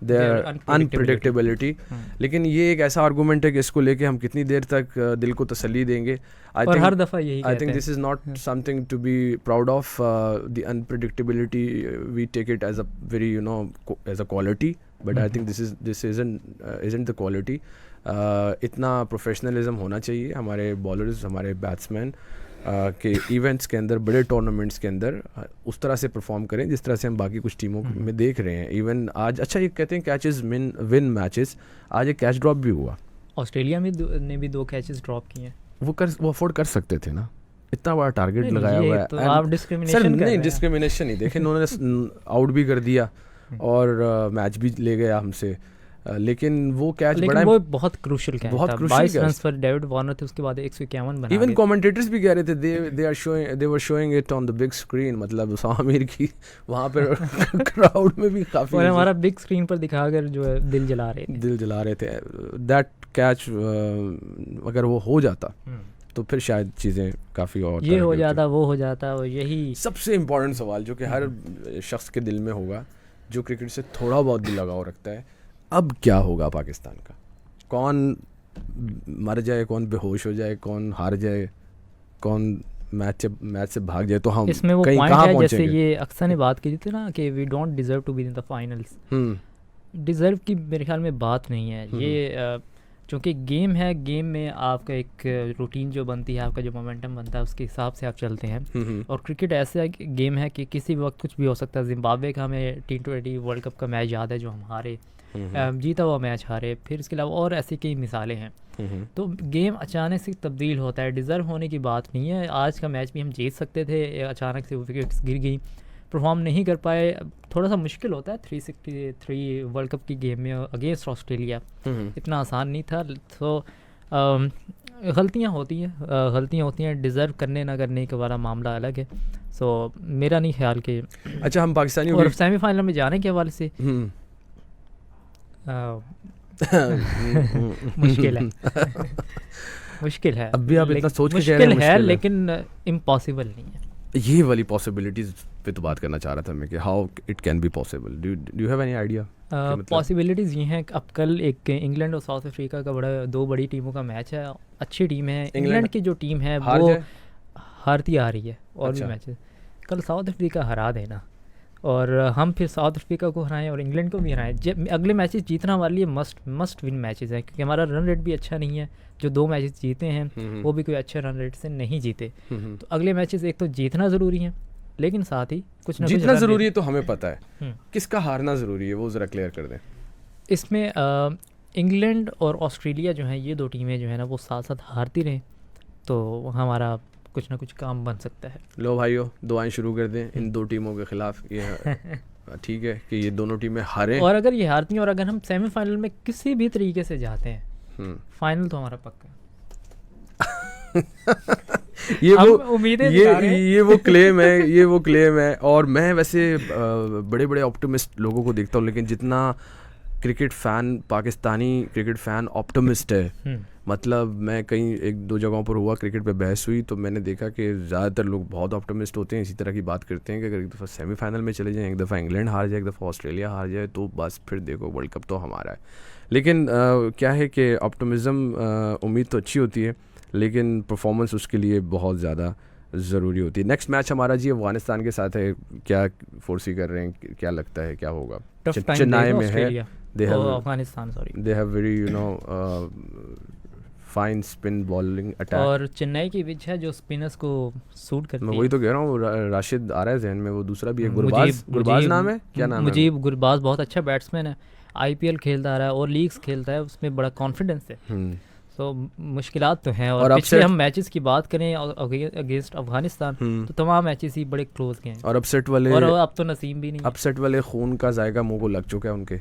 their unpredictability. लेकिन ये एक ऐसा आर्गूमेंट है कि इसको लेके हम कितनी देर तक दिल को तसल्ली देंगे। और हर दफ़ा यही I think this is not something to be proud of, the unpredictability we take it as a very as a quality, but I think this isn't the quality. इतना प्रोफेशनलिज्म होना चाहिए हमारे बॉलर्स, हमारे बैट्समैन के इवेंट्स के अंदर, बड़े टूर्नामेंट्स के अंदर उस तरह से परफॉर्म करें जिस तरह से हम बाकी कुछ टीमों में देख रहे हैं। इवन आज अच्छा ये कहते हैं कैचेस विन मैचेस, आज एक कैच ड्रॉप भी हुआ। ऑस्ट्रेलिया में ने भी 2 कैचेस ड्रॉप किए हैं। वो अफोर्ड कर सकते थे ना, इतना बड़ा टारगेट लगाया हुआ है। तो आप डिस्क्रिमिनेशन कर रहे हैं। डिस्क्रिमिनेशन नहीं, देखें उन्होंने आउट भी कर दिया और मैच भी ले गया हमसे, लेकिन वो कैच बड़ा, वो बहुत क्रूशियल कैच था। 22 रन्स पर डेविड वार्नर थे, उसके बाद 151 बना। इवन कमेंटेटर्स भी कह रहे थे they were showing it on the big screen, मतलब आमिर की वहाँ पर क्राउड में भी काफी, और हमारा बिग स्क्रीन पर दिखाकर जो है दिल जला रहे थे। दैट कैच अगर वो हो जाता तो फिर शायद चीज़ें काफ़ी और ये हो जाता, वो हो जाता। और यही सबसे इम्पोर्टेंट सवाल जो कि हर शख्स के दिल में होगा जो क्रिकेट से थोड़ा बहुत भी लगाव रखता है, अब क्या होगा पाकिस्तान का? कौन मर जाए, कौन बेहोश हो जाए, कौन हार जाए, कौन मैच से भाग जाए, तो हम इसमें वो कहीं पॉइंट कहाँ है पहुंचेंगे? जैसे ये अक्सर ने बात की थी ना कि we don't deserve to be in the finals. Deserve की मेरे ख्याल में बात नहीं है ये, चूँकि गेम है, गेम में आपका एक रूटीन जो बनती है, आपका जो मोमेंटम बनता है, उसके हिसाब से आप चलते हैं। और क्रिकेट ऐसा गेम है कि किसी वक्त कुछ भी हो सकता है। जिम्बाब्वे का हमें T20 वर्ल्ड कप का मैच याद है जो हम हारे, जीता हुआ मैच हारे, फिर इसके अलावा और ऐसी कई मिसालें हैं। तो गेम अचानक से तब्दील होता है, डिज़र्व होने की बात नहीं है। आज का मैच भी हम जीत सकते थे, अचानक से विकेट्स गिर गई, परफॉर्म नहीं कर पाए, थोड़ा सा मुश्किल होता है 363 वर्ल्ड कप की गेम में अगेंस्ट ऑस्ट्रेलिया, इतना आसान नहीं था। तो गलतियाँ होती हैं, डिज़र्व करने ना करने का वाला मामला अलग है। सो मेरा नहीं ख्याल कि अच्छा हम पाकिस्तानी और सेमीफाइनल में जाने के हवाले से मुश्किल है अब भी आप इतना सोच के कह रहे हैं मुश्किल है, लेकिन इम्पॉसिबल नहीं है। ये वाली पॉसिबिलिटीज पे तो बात करना चाह रहा था मैं कि how it can be possible. Do you have any idea? Possibilities ये हैं, अब कल एक इंग्लैंड और साउथ अफ्रीका का दो बड़ी टीमों का मैच है। अच्छी टीम है इंग्लैंड की, जो टीम है वो हारती आ रही है और भी मैचेस। कल साउथ अफ्रीका हरा देना और हम फिर साउथ अफ्रीका को हराएं और इंग्लैंड को भी हराएं। जब अगले मैचेस जीतना हमारे लिए मस्ट विन मैचेस हैं, क्योंकि हमारा रन रेट भी अच्छा नहीं है। जो 2 मैचेस जीते हैं वो भी कोई अच्छे रन रेट से नहीं जीते। तो अगले मैचेस एक तो जीतना ज़रूरी है, लेकिन साथ ही कुछ ना कुछ जीतना ज़रूरी है। तो हमें पता है किसका हारना ज़रूरी है, वो ज़रा क्लियर कर दें। इसमें इंग्लैंड और ऑस्ट्रेलिया जो हैं, ये 2 टीमें जो है ना वो साथ साथ हारती रहें तो हमारा कुछ ना कुछ काम बन सकता है। लो भाइयों, दुआएं शुरू कर दें इन 2 टीमों के खिलाफ। ये ठीक है कि ये दोनों टीमें हारें, और अगर ये हारती हैं और अगर हम सेमीफाइनल में किसी भी तरीके से जाते हैं, फाइनल तो हमारा पक्का ये वो क्लेम है। और मैं वैसे बड़े बड़े ऑप्टिमिस्ट लोगों को देखता हूँ, लेकिन जितना पाकिस्तानी क्रिकेट फ़ैन ऑप्टिमिस्ट है, मतलब मैं कहीं 1-2 जगहों पर हुआ, क्रिकेट पे बहस हुई, तो मैंने देखा कि ज़्यादातर लोग बहुत ऑप्टिमिस्ट होते हैं, इसी तरह की बात करते हैं कि अगर एक दफ़ा सेमीफाइनल में चले जाएँ, एक दफ़ा इंग्लैंड हार जाए, एक दफ़ा ऑस्ट्रेलिया हार जाए, तो बस फिर देखो वर्ल्ड कप तो हमारा है। लेकिन क्या है कि ऑप्टिमिज़म, उम्मीद तो अच्छी होती है, लेकिन परफॉर्मेंस उसके लिए बहुत ज़्यादा ज़रूरी होती है। नेक्स्ट मैच हमारा जी अफगानिस्तान के साथ है, क्या फोर्सी कर रहे हैं, क्या लगता है क्या होगा? चेन्नई में है, they have very fine spin bowling attack, और चेन्नई की पिच है जो स्पिनर्स को सूट करती है। मैं वही तो कह रहा हूँ, राशिद आ रहा है जहन में, वो दूसरा भी है, गुरबाज नाम है, क्या नाम है? मुजीब गुरबाज बहुत अच्छा बैट्समैन है, IPL खेलता रहा है और लीग्स खेलता है, उसमें बड़ा कॉन्फिडेंस है। तो मुश्किलात तो हैं। और पिछले हम मैचेस की बात करें अगेंस्ट अफगानिस्तान, तो तमाम मैचेस ही बड़े क्लोज गए हैं। और अपसेट वाले, और अब तो नसीब भी नहीं, अपसेट वाले खून का जायका मुंह को लग चुका है उनके।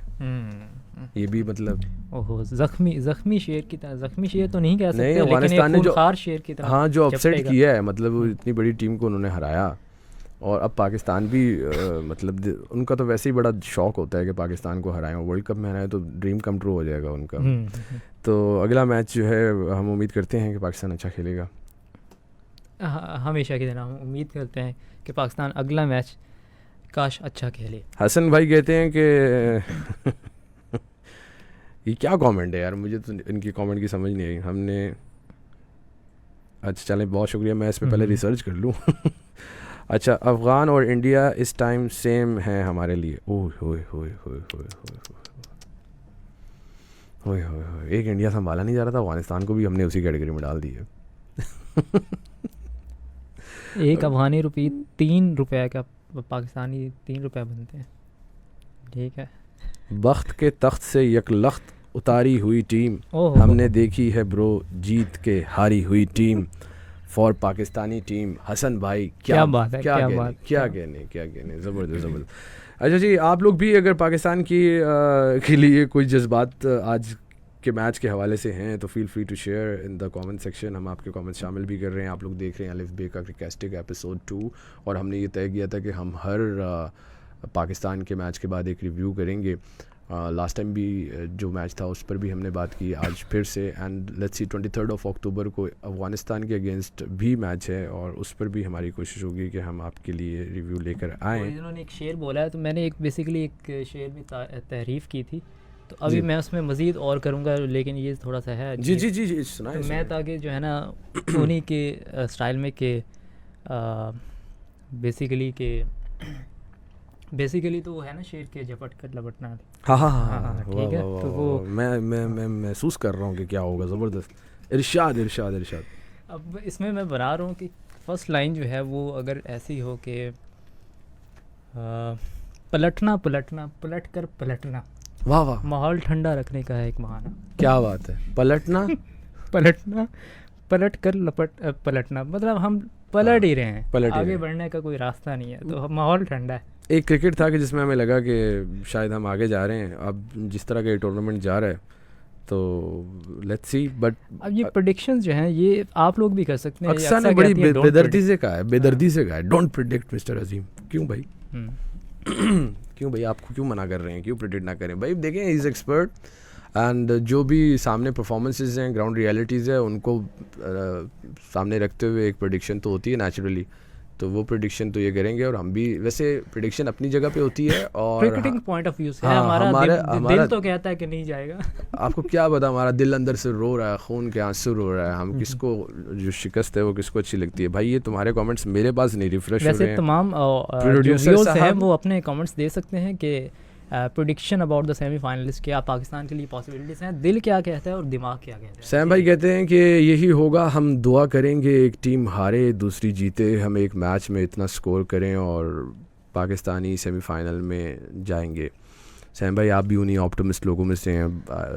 ये भी मतलब ओहो, जख्मी शेर की तरह, जख्मी शेर तो नहीं कह सकते, नहीं, लेकिन अफगानिस्तान एक ने जो खूंखार शेर की तरह हाँ जो अपसेट झपटेगा। किया है, मतलब वो इतनी बड़ी टीम को उन्होंने हराया, और अब पाकिस्तान भी मतलब उनका तो वैसे ही बड़ा शौक होता है कि पाकिस्तान को हराएं, वर्ल्ड कप में हराएं तो ड्रीम कम ट्रू हो जाएगा उनका। तो अगला मैच जो है हम उम्मीद करते हैं कि पाकिस्तान अच्छा खेलेगा। हमेशा की तरह हम उम्मीद करते हैं कि पाकिस्तान अगला मैच काश अच्छा खेले। हसन भाई कहते हैं कि ये क्या कमेंट है यार, मुझे तो इनकी कमेंट की समझ नहीं आई। हमने अच्छा चलें, बहुत शुक्रिया, मैं इस पर पहले रिसर्च कर लूँ। अच्छा, अफ़गान और इंडिया इस टाइम सेम है हमारे लिए। ओह होए होए होए होए होए होए होए, एक इंडिया संभाला नहीं जा रहा था, अफ़गानिस्तान को भी हमने उसी कैटेगरी में डाल दी है। एक अफगानी रुपये 3 रुपए का पाकिस्तानी 3 रुपए बनते हैं, ठीक है। वक्त के तख्त से यकलख्त उतारी हुई टीम, ओह हमने देखी है ब्रो जीत के हारी हुई team, for Pakistani team. Hasan भाई क्या बात है, क्या बात, क्या कहने, ज़बरदस्त। अच्छा जी, आप लोग भी अगर पाकिस्तान के लिए कोई जज्बात आज के मैच के हवाले से हैं तो feel free to share in the comment section. हम आपके कमेंट्स शामिल भी कर रहे हैं। आप लोग देख रहे हैं अलिफ बे का क्रिकेस्टिक एपिसोड 2, और हमने ये तय किया था कि हम हर पाकिस्तान के मैच के बाद एक रिव्यू करेंगे। लास्ट टाइम भी जो मैच था उस पर भी हमने बात की, आज फिर से, एंड लेट्स सी 23 अक्टूबर को अफ़गानिस्तान के अगेंस्ट भी मैच है, और उस पर भी हमारी कोशिश होगी कि हम आपके लिए रिव्यू लेकर आएँ। इन्होंने एक शेर बोला है, तो मैंने एक बेसिकली एक शेर में तारीफ़ की थी, तो अभी मैं उसमें मज़ीद और करूँगा, लेकिन ये थोड़ा सा है जी सुनाएं। तो मैं ताकि जो है ना उन्हीं के स्टाइल में के बेसिकली तो वो है ना शेर के झपट कर लपटना। हाँ ठीक है, तो वो मैं महसूस कर रहा हूँ कि क्या होगा। ज़बरदस्त, इरशाद। अब इसमें मैं बना रहा हूँ कि फर्स्ट लाइन जो है वो अगर ऐसी हो कि पलट कर पलटना, वाह, माहौल ठंडा रखने का है एक बहाना। क्या बात है, पलट कर पलटना, मतलब हम पलट ही रहे हैं, आगे बढ़ने का कोई रास्ता नहीं है, तो माहौल ठंडा है। एक क्रिकेट था कि जिसमें हमें लगा कि शायद हम आगे जा रहे हैं, अब जिस तरह का ये टूर्नामेंट जा रहा है तो लेट्स सी। बट अब ये प्रेडिक्शंस जो हैं ये आप लोग भी कर सकते हैं। अक्सर ने बड़ी बेदर्दी से कहा है, डोंट प्रेडिक्ट मिस्टर अजीम। क्यों भाई? क्यों भाई, आपको क्यों मना कर रहे हैं? क्यों प्रेडिक्ट ना करें भाई? देखें, ही इज़ एक्सपर्ट, एंड जो भी सामने परफॉर्मेंसेज हैं, ग्राउंड रियलिटीज़ है, उनको सामने रखते हुए एक प्रेडिक्शन तो होती है नेचुरली, तो वो प्रेडिक्शन तो ये करेंगे। और हम भी वैसे प्रेडिक्शन अपनी जगह पे होती है, और क्रिकेटिंग पॉइंट ऑफ व्यू से हमारा दिल तो कहता है कि नहीं जाएगा। आपको क्या पता, हमारा दिल अंदर से रो रहा है, खून के आंसू रो रहा है। हम किसको जो शिकस्त है वो किसको अच्छी लगती है भाई? ये तुम्हारे कमेंट्स मेरे पास नहीं रिफ्रेश हो रहे हैं। वैसे तमाम व्यूअर्स हैं वो अपने कमेंट्स दे सकते हैं कि प्रेडिक्शन अबाउट द सेमीफाइनलिस्ट, क्या पाकिस्तान के लिए पॉसिबिलिटीज़ हैं, दिल क्या कहता है और दिमाग क्या कहता है। सैम भाई कहते हैं कि यही होगा, हम दुआ करेंगे एक टीम हारे दूसरी जीते, हम एक मैच में इतना स्कोर करें और पाकिस्तानी सेमीफाइनल में जाएंगे। सैम भाई आप भी उन्हीं ऑप्टिमिस्ट लोगों में से हैं,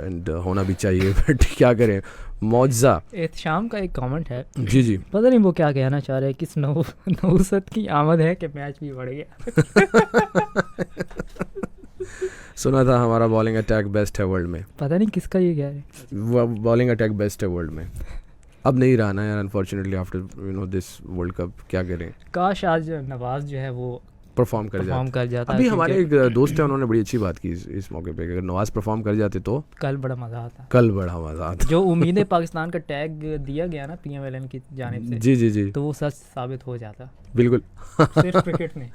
एंड होना भी चाहिए, बट क्या करें, मौजा। एहतशाम का एक कमेंट है, जी पता नहीं वो क्या कहना चाह रहे हैं, किस नौसत की आमद है कि मैच भी बढ़ गया। सुना था हमारा बॉलिंग अटैक बेस्ट है वर्ल्ड में, पता नहीं किसका ये कह रहे हैं। बॉलिंग अटैक बेस्ट है वर्ल्ड में, अब नहीं रहा ना यार, unfortunately after this world cup. क्या करें, काश आज नवाज जो है वो परफॉर्म कर जाता। अभी हमारे एक दोस्त है, उन्होंने बड़ी अच्छी बात की इस मौके पे, अगर नवाज परफॉर्म कर जाते तो कल बड़ा मजा आता। जो उम्मीदें पाकिस्तान का टैग दिया गया ना PMLN की जानिब से, जी, तो वो सच साबित हो जाता। बिल्कुल। सिर्फ क्रिकेट में।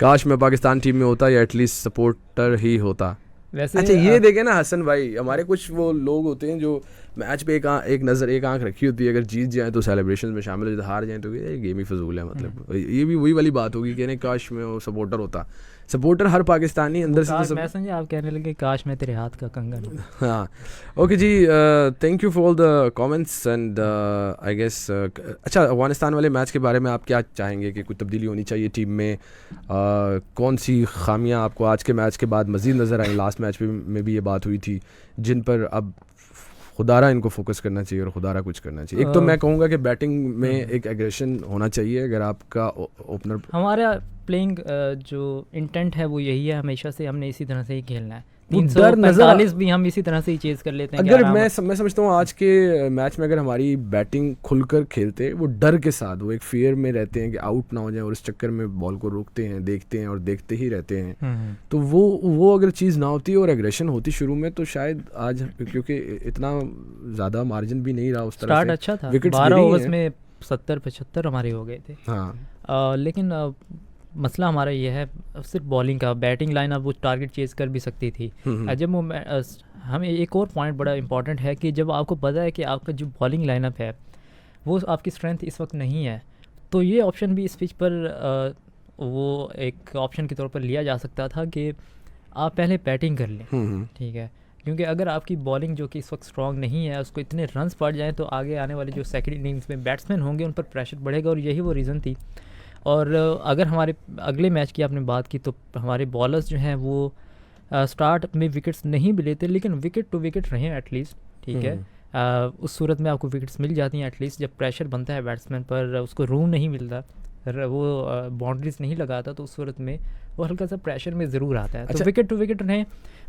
काश मैं पाकिस्तान टीम में होता या एटलीस्ट सपोर्टर ही होता। वैसे अच्छा ये देखे ना हसन भाई, हमारे कुछ वो लोग होते हैं जो मैच पे एक आंख रखी होती है, अगर जीत जाए तो सेलिब्रेशन में शामिल हो जाए, हार जाए तो ये गेम ही फजूल है। मतलब ये भी वही वाली बात होगी कि नहीं, काश मैं वो सपोर्टर होता। सपोर्टर हर पाकिस्तानी अंदर से मैं समझे आप कहने लगे काश मैं तेरे हाथ का कंगन हूँ। हाँ, okay ji, thank you for all the comments, and I guess अच्छा, अफगानिस्तान वाले मैच के बारे में आप क्या चाहेंगे कि कोई तब्दीली होनी चाहिए टीम में? कौन सी खामियां आपको आज के मैच के बाद मज़ीद नज़र आई? लास्ट मैच में भी ये बात हुई थी, जिन पर अब खुदारा इनको फोकस करना चाहिए और खुदारा कुछ करना चाहिए। एक तो मैं कहूँगा कि बैटिंग में एक एग्रेशन होना चाहिए। अगर आपका ओपनर, हमारा प्लेइंग जो इंटेंट है वो यही है, हमेशा से हमने इसी तरह से ही खेलना है। वो डर नजर 345 भी हम इसी तरह से ही चेज कर लेते हैं। अगर मैं समझता हूँ आज के मैच में अगर हमारी बैटिंग खुलकर खेलते, वो डर के साथ, वो एक फियर में रहते हैं कि आउट ना हो जाए और इस चक्कर में बॉल को रोकते हैं, देखते हैं और देखते ही रहते हैं, तो वो अगर चीज़ ना होती और एग्रेशन होती शुरू में, तो शायद आज, क्योंकि इतना ज़्यादा मार्जिन भी नहीं रहा उस तरह स्टार्ट से, अच्छा था, विकेट्स 12 मिली ओवर्स हैं। में 70-75 हमारे हो गए थे। हाँ, लेकिन मसला हमारा ये है सिर्फ बॉलिंग का। बैटिंग लाइन अब वो टारगेट चेज कर भी सकती थी। जब वो हमें एक और पॉइंट बड़ा इंपॉर्टेंट है कि जब आपको पता है कि आपका जो बॉलिंग लाइनअप है वो आपकी स्ट्रेंथ इस वक्त नहीं है, तो ये ऑप्शन भी इस पिच पर वो एक ऑप्शन के तौर पर लिया जा सकता था कि आप पहले बैटिंग कर लें, ठीक है, क्योंकि अगर आपकी बॉलिंग जो कि इस वक्त स्ट्रॉन्ग नहीं है उसको इतने रन्स पड़ जाएँ तो आगे आने वाले जो सेकंड इनिंग्स में बैट्समैन होंगे उन पर प्रेशर बढ़ेगा, और यही वो रीज़न थी। और अगर हमारे अगले मैच की आपने बात की तो हमारे बॉलर्स जो हैं वो स्टार्ट में विकेट्स नहीं भी लेते, लेकिन विकेट टू विकेट रहें एटलीस्ट, ठीक है। उस सूरत में आपको विकेट्स मिल जाती हैं एटलीस्ट। जब प्रेशर बनता है बैट्समैन पर, उसको रूम नहीं मिलता, वो बाउंड्रीज नहीं लगाता, तो उस सूरत में वो हल्का सा प्रेशर में ज़रूर आता है। तो विकेट टू विकेट रहें।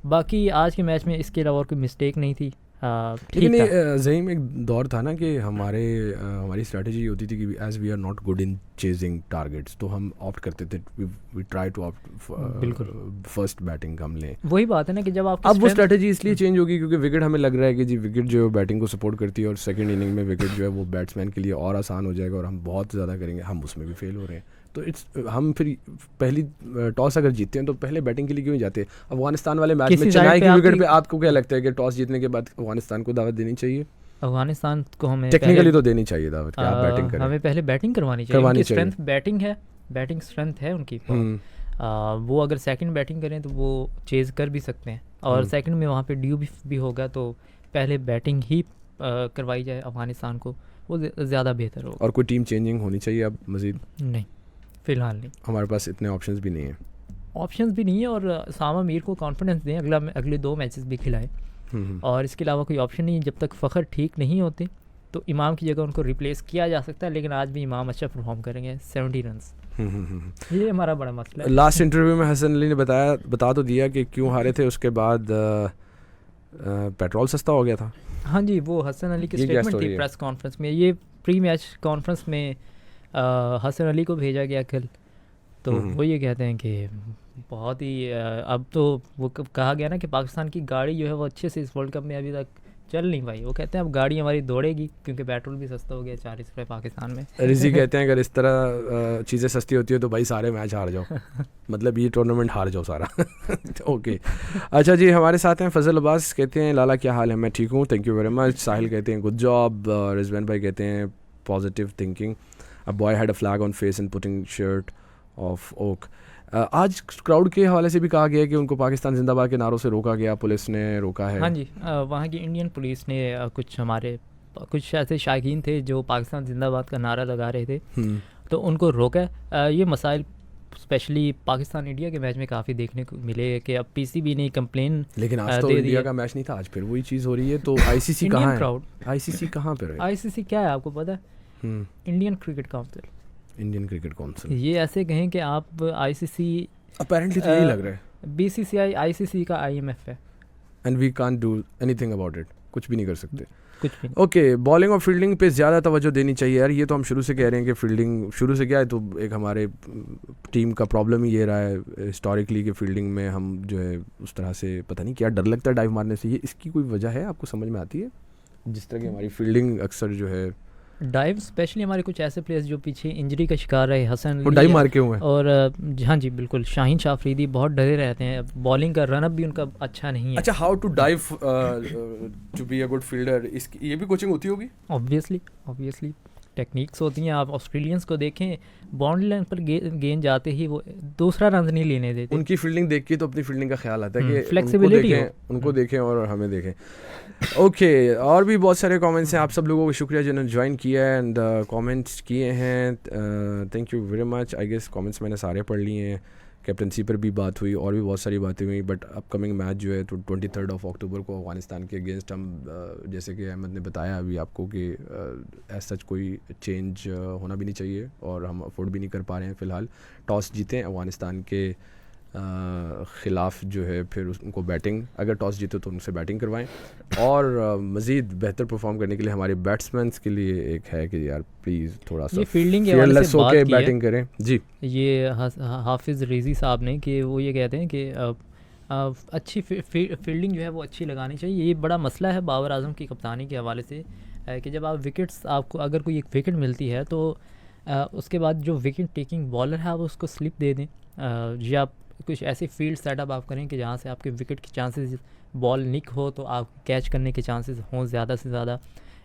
बाकी आज के मैच में इसके अलावा और कोई मिस्टेक नहीं थी। लेकिन ज़हीम एक दौर था ना कि हमारी स्ट्रैटेजी ये होती थी कि as we are not good in chasing targets, तो हम ऑप्ट करते थे, वी ट्राई टू ऑप्ट बिल्कुल फर्स्ट बैटिंग हम लें। वही बात है ना कि जब आप अब वो स्ट्रैटेजी इसलिए चेंज होगी क्योंकि विकेट हमें लग रहा है कि जी विकेट जो है बैटिंग को सपोर्ट करती है और सेकंड इनिंग में विकेट जो है वो बैट्समैन के लिए और आसान हो जाएगा और हम बहुत ज़्यादा करेंगे, हम उसमें भी फेल हो रहे हैं। तो हम फिर पहली टॉस अगर जीतते हैं तो पहले बैटिंग के लिए क्यों जाते हैं? अफगानिस्तान वाले मैच में चेन्नई की विकेट पे आपको क्या लगता है कि टॉस जीतने के बाद अफगानिस्तान को दावत देनी चाहिए? अफगानिस्तान को हमें टेक्निकली तो देनी चाहिए दावत कि आप बैटिंग करें। हमें पहले बैटिंग करवानी चाहिए। स्ट्रेंथ बैटिंग है, बैटिंग स्ट्रेंथ है उनकी। वो अगर सेकंड बैटिंग करें तो वो चेज कर भी सकते हैं, और सेकंड में वहाँ पे ड्यू भी होगा, तो पहले बैटिंग ही करवाई जाए अफगानिस्तान को, वो ज़्यादा बेहतर होगा। और कोई टीम चेंजिंग होनी चाहिए अब मज़ीद? नहीं, फ़िलहाल नहीं। हमारे पास इतने ऑप्शंस भी नहीं है। ऑप्शंस भी नहीं है, और सामा मीर को कॉन्फिडेंस दें, अगले 2 मैचेस भी खिलाएं। और इसके अलावा कोई ऑप्शन नहीं। जब तक फ़खर ठीक नहीं होते तो इमाम की जगह उनको रिप्लेस किया जा सकता है, लेकिन आज भी इमाम अच्छा परफॉर्म करेंगे, 70 रन्स। ये हमारा बड़ा मसला है। लास्ट इंटरव्यू में हसन अली ने बता तो दिया कि क्यों हारे थे, उसके बाद पेट्रोल सस्ता हो गया था। हाँ जी, वो हसन अली की स्टेटमेंट थी प्रेस कॉन्फ्रेंस में। ये प्री मैच कॉन्फ्रेंस में हसन अली को भेजा गया कल, तो वो ये कहते हैं कि बहुत ही अब तो वो कहा गया ना कि पाकिस्तान की गाड़ी जो है वो अच्छे से इस वर्ल्ड कप में अभी तक चल नहीं पाई। वो कहते हैं अब गाड़ी हमारी दौड़ेगी क्योंकि पेट्रोल भी सस्ता हो गया, 40 रुपये पाकिस्तान में। रिजी कहते हैं अगर इस तरह चीज़ें सस्ती होती है तो भाई सारे मैच हार जाओ, मतलब ये टूर्नामेंट हार जाओ सारा। ओके, अच्छा जी, हमारे साथ हैं फजल अब्बास। कहते हैं लाला क्या हाल है? मैं ठीक हूँ, थैंक यू वेरी मच। साहिल कहते हैं गुड जॉब। रिजवान भाई कहते हैं positive thinking, a boy had a flag on face and putting shirt of oak. आज क्राउड के हवाले से भी कहा गया है कि उनको पाकिस्तान जिंदाबाद के नारों से रोका गया, पुलिस ने रोका है। हाँ जी, वहाँ की इंडियन पुलिस ने कुछ ऐसे शायकीन थे जो पाकिस्तान जिंदाबाद का नारा लगा रहे थे, तो उनको रोका है। ये मसाइल स्पेशली पाकिस्तान इंडिया के मैच में काफ़ी देखने को मिले कि अब पीसीबी ने कंप्लेन, लेकिन आज तो इंडिया का मैच नहीं था, आज फिर वही चीज़ हो रही है। तो आईसीसी कहाँ है? क्राउड आईसीसी कहाँ पे? आईसीसी क्या है आपको पता है? Indian cricket council. Indian cricket council, ये ऐसे कहें कि आप आईसीसी अपेरेंटली तो यही लग रहा है। बीसीसीआई आईसीसी का आईएमएफ है, and we can't do anything about it, कुछ भी नहीं कर सकते, कुछ भी। ओके, बॉलिंग और फील्डिंग पे ज़्यादा तवज्जो देनी चाहिए यार। ये तो हम शुरू से कह रहे हैं कि फील्डिंग शुरू से क्या है, तो एक हमारे टीम का प्रॉब्लम ही ये रहा है हिस्टोरिकली कि फील्डिंग में हम जो है उस तरह से पता नहीं क्या डर लगता है डाइव मारने से। ये इसकी कोई वजह है आपको समझ में आती है? जिस तरह की हमारी फील्डिंग अक्सर जो है डाइव, स्पेशली हमारे कुछ ऐसे प्लेयर्स जो पीछे इंजरी का शिकार रहे, हसन वो डाइव मार के हुए हैं। और हाँ जी बिल्कुल, शाहीन शाह अफरीदी बहुत डरे रहते हैं, बॉलिंग का रनअप भी उनका अच्छा नहीं है। अच्छा, how to dive to be a good fielder, इसकी ये भी कोचिंग होती होगी? ऑब्वियसली टेक्निक्स होती हैं। आप ऑस्ट्रेलियंस को देखें, बाउंड्री लाइन पर गेंद जाते ही वो दूसरा रन नहीं लेने देते। उनकी फील्डिंग देख के तो अपनी फील्डिंग का ख्याल आता है कि फ्लेक्सिबिलिटी उनको देखें और हमें देखें। ओके, और भी बहुत सारे कमेंट्स हैं। आप सब लोगों को शुक्रिया जिन्होंने ज्वाइन किया है एंड कमेंट्स किए हैं, thank you very much. I guess comments मैंने सारे पढ़ लिए हैं। कैप्टनसी पर भी बात हुई और भी बहुत सारी बातें हुई, बट अपकमिंग मैच जो है तो 23 अक्टूबर को अफ़गानिस्तान के अगेंस्ट हम जैसे कि अहमद ने बताया अभी आपको कि एज सच कोई चेंज होना भी नहीं चाहिए और हम अफोर्ड भी नहीं कर पा रहे हैं फ़िलहाल। टॉस जीतें अफ़गानिस्तान के ख़िलाफ़ जो है, फिर उनको बैटिंग, अगर टॉस जीते तो उनसे बैटिंग करवाएं और मज़ीद बेहतर परफॉर्म करने के लिए हमारे बैट्समैन के लिए एक है कि यार प्लीज़ थोड़ा सा फील्डिंग के हवाले fearless से बात होके की है। बैटिंग करें। जी, ये हाफिज़ रेज़ी साहब ने कि वो ये कहते हैं कि अच्छी फील्डिंग जो है वो अच्छी लगानी चाहिए। ये बड़ा मसला है बाबर आजम की कप्तानी के हवाले से कि जब आप विकेट्स, आपको अगर कोई एक विकेट मिलती है तो उसके बाद जो विकेट टेकिंग बॉलर है आप उसको स्लिप दे दें, या आप कुछ ऐसी फील्ड सेटअप आप करें कि जहाँ से आपके विकेट के चांसेस, बॉल निक हो तो आप कैच करने के चांसेस हों ज़्यादा से ज़्यादा।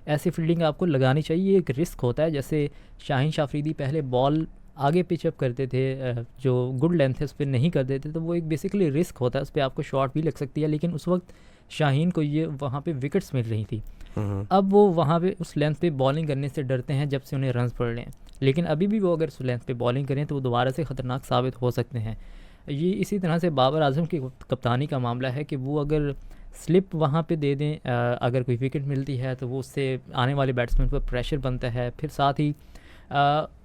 ऐसी फील्डिंग आपको लगानी चाहिए। एक रिस्क होता है, जैसे शाहीन शाफरीदी पहले बॉल आगे पिचअप करते थे, जो गुड लेंथ है उस पर नहीं करते थे, तो वो एक बेसिकली रिस्क होता है, उस पर आपको शॉट भी लग सकती है। लेकिन उस वक्त शाहीन को ये वहाँ पे विकेट्स मिल रही थी। अब वो वहाँ पे उस लेंथ पे बॉलिंग करने से डरते हैं जब से उन्हें रन्स पड़ रहे हैं। लेकिन अभी भी वो अगर उस लेंथ पे बॉलिंग करें तो वो दोबारा से ख़तरनाक साबित हो सकते हैं। ये इसी तरह से बाबर आजम की कप्तानी का मामला है कि वो अगर स्लिप वहाँ पे दे दें, अगर कोई विकेट मिलती है तो वो उससे आने वाले बैट्समैन पर प्रेशर बनता है। फिर साथ ही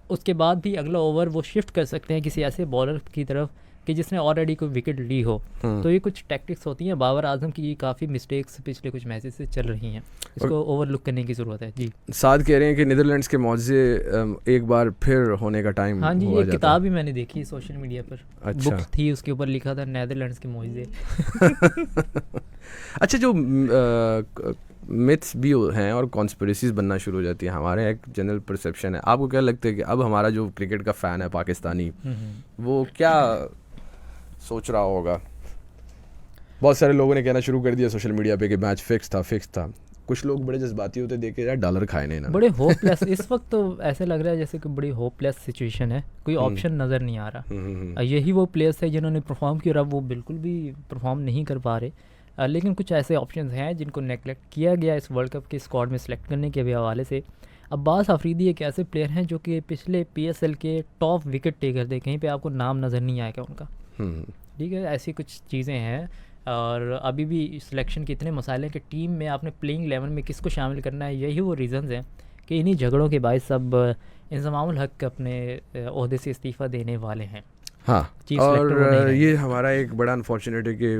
उसके बाद भी अगला ओवर वो शिफ्ट कर सकते हैं किसी ऐसे बॉलर की तरफ कि जिसने ऑलरेडी कोई विकेट ली हो। तो ये कुछ टैक्टिक्स होती हैं। बाबर आजम की काफ़ी मिस्टेक्स पिछले कुछ मैचेस से चल रही हैं, इसको ओवरलुक करने की ज़रूरत है। जी, साथ कह रहे हैं कि नीदरलैंड्स के मौजे एक बार फिर होने का टाइम हाँ जी, हुआ एक जाता किताब भी मैंने देखी सोशल मीडिया पर, अच्छा। बुक थी, उसके ऊपर लिखा था नीदरलैंड्स के मौजे। अच्छा, जो मिथ्स भी हैं और कॉन्स्पिरेसीज बनना शुरू हो जाती हैं, हमारे एक जनरल परसेप्शन है। आपको क्या लगता है कि अब हमारा जो क्रिकेट का फ़ैन है पाकिस्तानी, वो क्या सोच रहा होगा? बहुत सारे लोगों ने कहना शुरू कर दिया सोशल मीडिया पे कि मैच फिक्स था। कुछ लोग बड़े जज्बाती होते देखे, यार डॉलर खाए नहीं ना, बड़े होपलेस। इस वक्त तो ऐसे लग रहा है जैसे कि बड़ी होपलेस सिचुएशन है, कोई ऑप्शन नज़र नहीं आ रहा। यही वो प्लेयर्स है जिन्होंने परफॉर्म किया और अब वो बिल्कुल भी परफॉर्म नहीं कर पा रहे। लेकिन कुछ ऐसे ऑप्शंस हैं जिनको नेगलेक्ट किया गया इस वर्ल्ड कप के स्क्वाड में सेलेक्ट करने के भी हवाले से। अब्बास आफरीदी एक ऐसे प्लेयर हैं जो कि पिछले PSL के टॉप विकेट टेकर थे, कहीं पे आपको नाम नज़र नहीं आएगा उनका। ठीक है, ऐसी कुछ चीज़ें हैं। और अभी भी सिलेक्शन के इतने मसाइल हैं कि टीम में आपने प्लेइंग 11 में किसको शामिल करना है, यही वो रीज़न्स हैं कि इन्हीं झगड़ों के बायस सब इंज़मामुल हक अपने ओहदे से इस्तीफ़ा देने वाले हैं। हाँ, चीफ सेलेक्टर वो नहीं और रहेंगे। ये हमारा एक बड़ा अनफॉर्चुनेट है कि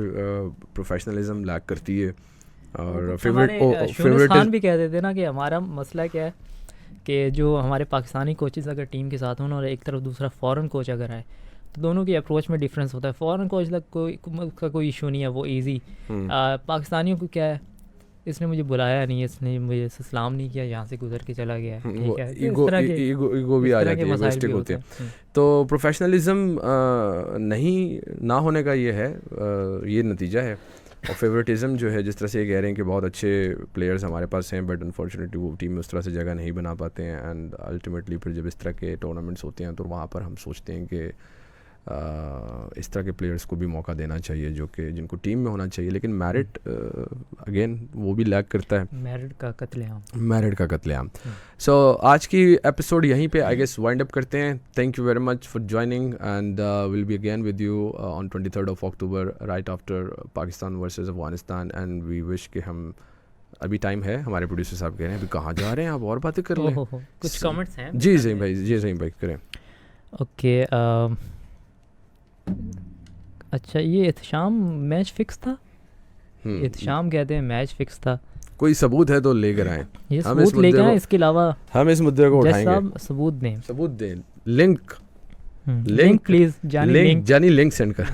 प्रोफेशनलिज्म लैक करती है। और कुछ हमारे शूनिस फेवरेट खान भी कहते थे ना कि हमारा मसला क्या है कि जो हमारे पाकिस्तानी कोचेस अगर टीम के साथ हों और एक तरफ दूसरा फ़ॉरेन कोच अगर आए तो दोनों की अप्रोच में डिफरेंस होता है। फ़ॉरेन कोच तक कोई इशू नहीं है, वो इजी। पाकिस्तानियों को क्या है, इसने मुझे बुलाया नहीं है, इसने मुझे सलाम नहीं किया, यहाँ से गुजर के चला गया है, ठीक है। तो ईगो भी आ जाती है, इगोइस्टिक होते हैं। तो प्रोफेशनलिज्म नहीं ना होने का ये है, ये नतीजा है। और फेवरेटिज़म जो है, जिस तरह से ये कह रहे हैं कि बहुत अच्छे प्लेयर्स हमारे पास हैं बट अनफॉर्चुनेटली वो टीम में उस तरह से जगह नहीं बना पाते हैं। एंड अल्टीमेटली फिर जब इस तरह के टूर्नामेंट्स होते हैं तो वहाँ पर हम सोचते हैं कि इस तरह के प्लेयर्स को भी मौका देना चाहिए जो कि जिनको टीम में होना चाहिए। लेकिन मैरिट अगेन वो भी लैक करता है, मैरिट का कत्लेआम। सो आज की एपिसोड यहीं पे आई गेस वाइंड अप करते हैं। Thank you very much for joining and will be again with you on 23 October right after Pakistan versus Afghanistan. And we wish कि हम, अभी टाइम है, हमारे प्रोड्यूसर साहब कह रहे हैं अभी कहाँ जा रहे हैं आप, और बातें कर लें। कुछ कमेंट्स हैं? जी सही भाई करें। ओके, अच्छा, ये एहतशाम मैच फिक्स था। एहतशाम कहते हैं मैच फिक्स था। कोई सबूत है तो लेकर आए, ये सबूत लेकर आए। इसके अलावा हम इस मुद्दे को उठाएंगे। सबूत दें, लिंक प्लीज, जानी लिंक सेंड कर।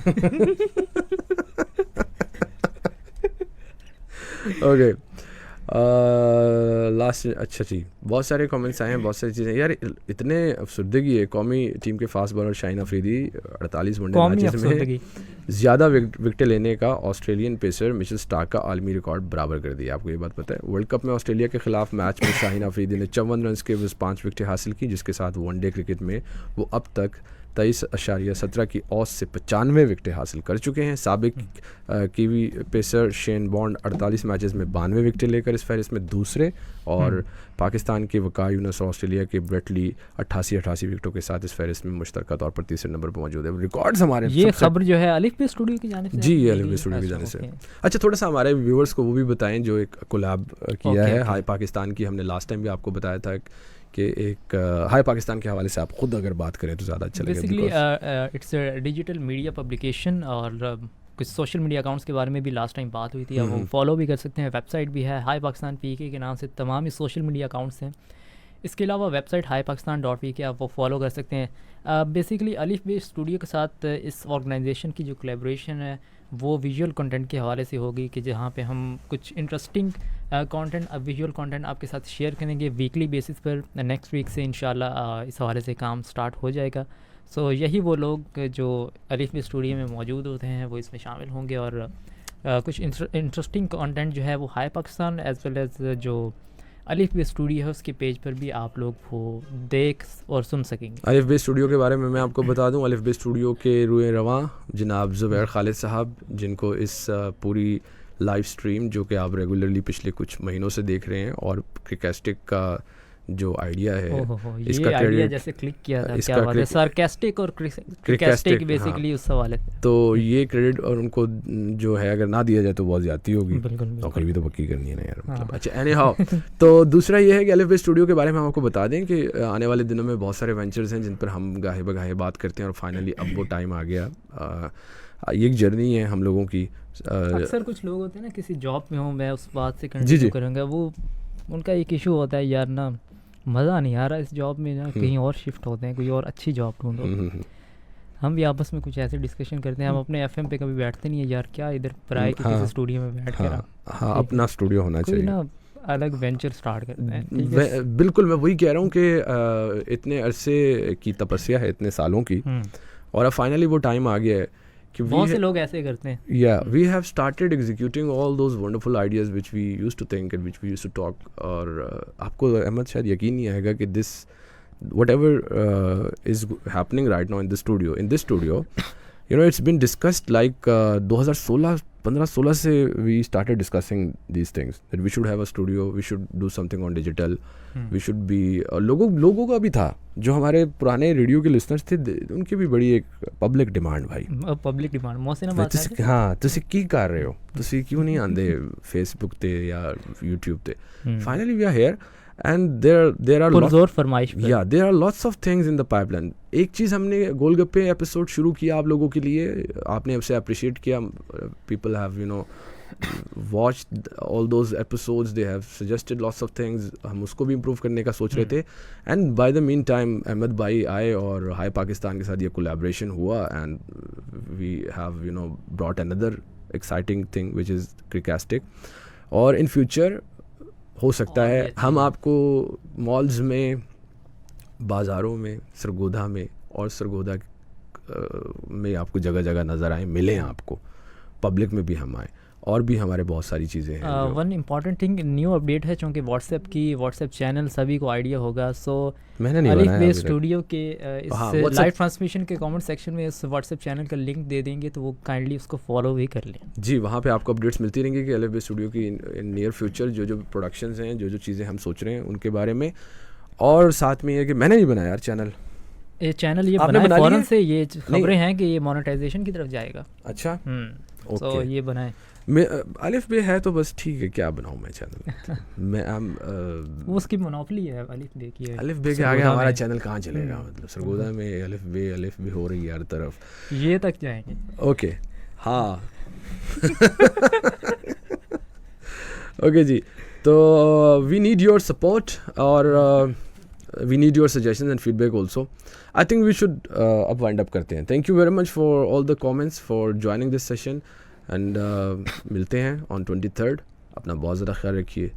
ओके, लास्ट, अच्छा जी, बहुत सारे कमेंट्स आए हैं, बहुत सारी चीज़ें। यार इतने अफसरदगी है, कौमी टीम के fast bowler Shaheen Afridi 48 one day matches में ज़्यादा विकेटें लेने का ऑस्ट्रेलियन पेसर मिचेल स्टार्क का आलमी रिकॉर्ड बराबर कर दिया। आपको ये बात पता है? वर्ल्ड कप में ऑस्ट्रेलिया के खिलाफ मैच में शाहीन अफरीदी ने 54 रन के बस 5 विकेटें हासिल की, जिसके साथ वनडे क्रिकेट में वो अब तक 23.17 की औसत से 95 विकेटें हासिल कर चुके हैं। साबिक kiwi pacer Shane bond 48 matches में 92 विकेटें लेकर इस फहरिस्त में दूसरे, और पाकिस्तान के वकार यूनुस और ऑस्ट्रेलिया के ब्रेट ली 88 विकेटों के साथ इस फहरिस्त में मुश्तरका तौर पर तीसरे नंबर पर मौजूद है। रिकॉर्ड्स हमारे ये खबर जो है अलिफ पे स्टूडियो की जानिब से जी, अलिफ पे स्टूडियो की जानिब से। अच्छा, थोड़ा सा हमारे व्यूअर्स को वो भी बताएं जो एक कोलैब किया है हाई पाकिस्तान की। हमने लास्ट टाइम भी आपको बताया था कि एक हाई पाकिस्तान के हवाले से आप खुद अगर बात करें तो ज़्यादा अच्छा लगेगा। Basically it's a digital media publication, और कुछ सोशल मीडिया अकाउंट्स के बारे में भी लास्ट टाइम बात हुई थी, आप वो फॉलो भी कर सकते हैं। वेबसाइट भी है हाई पाकिस्तान PK के नाम से, तमाम ही सोशल मीडिया अकाउंट्स हैं। इसके अलावा वेबसाइट highpakistan.pk आप वो फॉलो कर सकते हैं। बेसिकली अलिफ बे स्टूडियो के साथ इस ऑर्गेनाइजेशन की जो कोलैबोरेशन है वो विजुअल कंटेंट के हवाले से होगी, कि जहाँ पे हम कुछ इंटरेस्टिंग कंटेंट विजुअल कंटेंट आपके साथ शेयर करेंगे वीकली बेसिस पर। नेक्स्ट वीक से इंशाल्लाह इस हवाले से काम स्टार्ट हो जाएगा। सो यही वो लोग जो अलिफ बे स्टूडियो में मौजूद होते हैं वो इसमें शामिल होंगे, और कुछ इंटरेस्टिंग कंटेंट जो है वो hi Pakistan as well as जो अलिफ बे स्टूडियो है उसके पेज पर भी आप लोग वो देख और सुन सकेंगे। अलिफ बे स्टूडियो के बारे में मैं आपको बता दूं, अलिफ बे स्टूडियो के रुए रवां जनाब ज़ुबैर खालिद साहब, जिनको इस पूरी लाइव स्ट्रीम जो कि आप रेगुलरली पिछले कुछ महीनों से देख रहे हैं, और क्रिकेस्टिक का जो आइडिया है इसका क्रेडिट जैसे क्लिक किया था, क्या बात है, सार्कास्टिक और क्रिकेस्टिक बेसिकली उस हवाले से। तो ये क्रेडिट और उनको जो है अगर ना दिया जाए तो बहुत ज्यादती होगी, नौकरी भी तो पक्की करनी है ना यार, मतलब। अच्छा, एनी हाउ, तो दूसरा ये है कि अलिफ बे स्टूडियो के बारे में हम आपको बता दें कि आने वाले दिनों में बहुत सारे वेंचर्स हैं जिन पर हम गाहे बगाहे बात करते हैं, और फाइनली अब वो टाइम आ गया। ये एक जर्नी है हम लोगों की। अक्सर कुछ लोग होते हैं ना, किसी जॉब में हूँ मैं उस बात से कंटिन्यू करूँगा, वो उनका एक इशू होता है यार ना मज़ा नहीं आ रहा इस जॉब में ना, कहीं और शिफ्ट होते हैं, कोई और अच्छी जॉब ढूंढो। हम भी आपस में कुछ ऐसे डिस्कशन करते हैं, हम अपने FM पे कभी बैठते नहीं है यार, क्या इधर पराए के किसी स्टूडियो में बैठ कर। हाँ, अपना स्टूडियो होना चाहिए ना, अलग वेंचर स्टार्ट करते हैं। बिल्कुल, मैं वही कह रहा हूँ कि इतने अरसे की तपस्या है, इतने सालों की, और अब फाइनली वो टाइम आ गया है कि बहुत से लोग ऐसे करते हैं। Yeah, we have started executing all those wonderful ideas which we used to think and which we used to talk. और आपको अहमद शायद यकीन नहीं आएगा कि this whatever is happening right now in this studio, you know, it's been discussed like 2015-16 से we started discussing these things that we should have a studio, we should do something on digital, we should be लोगों का भी था, जो हमारे पुराने रेडियो के लिसनर्स थे उनकी भी बड़ी एक पब्लिक डिमांड भाई, पब्लिक डिमांड मोहसिन बात है। हाँ, ਤੁਸੀਂ ਕੀ ਕਰ ਰਹੇ ਹੋ, ਤੁਸੀਂ क्यों नहीं आंदे फेसबुक ते या यूट्यूब ते। Finally we are here and there are lots of things in the pipeline. एक चीज़ हमने गोलगप्पे एपिसोड शुरू किया आप लोगों के लिए, आपने हमसे अप्रिशिएट किया, people have watched all those episodes, they have suggested lots of things, हम उसको भी improve करने का सोच रहे थे, and by the meantime Ahmad भाई आए और हाई पाकिस्तान के साथ ये कोलैबोरेशन हुआ, and we have brought another exciting thing which is Crickastic, और in future हो सकता है हम आपको मॉल्स में, बाज़ारों में, सरगोधा में और सरगोधा में आपको जगह जगह नज़र आए, मिलें आपको, पब्लिक में भी हम आए, और भी हमारे बहुत सारी चीज़ें हैं। One important thing, new update है, चूँकि व्हाट्सएप चैनल सभी को आइडिया होगा, सो मैंने नहीं बनाया, अलिफ बे स्टूडियो के इस लाइव ट्रांसमिशन के कमेंट सेक्शन में इस व्हाट्सएप चैनल का लिंक दे देंगे, तो वो काइंडली उसको फॉलो भी कर लें। जी, वहाँ पे आपको अपडेट्स मिलती रहेंगी कि अलिफ बे स्टूडियो की इन नियर फ्यूचर जो प्रोडक्शंस हैं, जो चीज़ें हम सोच रहे हैं उनके बारे में, और साथ में ये कि मैंने नहीं बनाया यार चैनल, ये चैनल ये बनाया फौरन से, ये खबरें हैं कि ये मोनेटाइजेशन की तरफ जाएगा। अच्छा, तो ये बनाए, मैं अलिफ बे है तो बस ठीक है, क्या बनाऊँ मैं चैनल मैं वो उसकी मोनोपोली है अलिफ बे की, अलिफ बे के आगे हमारा चैनल कहाँ चलेगा, मतलब सरगोधा में अलिफ बे हो रही है हर तरफ, ये तक जाएंगे। ओके, हाँ ओके जी, तो वी नीड योर सपोर्ट और we need your suggestions and feedback also. I think we should अब वाइंड अप करते हैं। Thank you very much for all the comments, for joining this session, and मिलते हैं ऑन 23rd। अपना बहुत ज़्यादा ख्याल रखिए।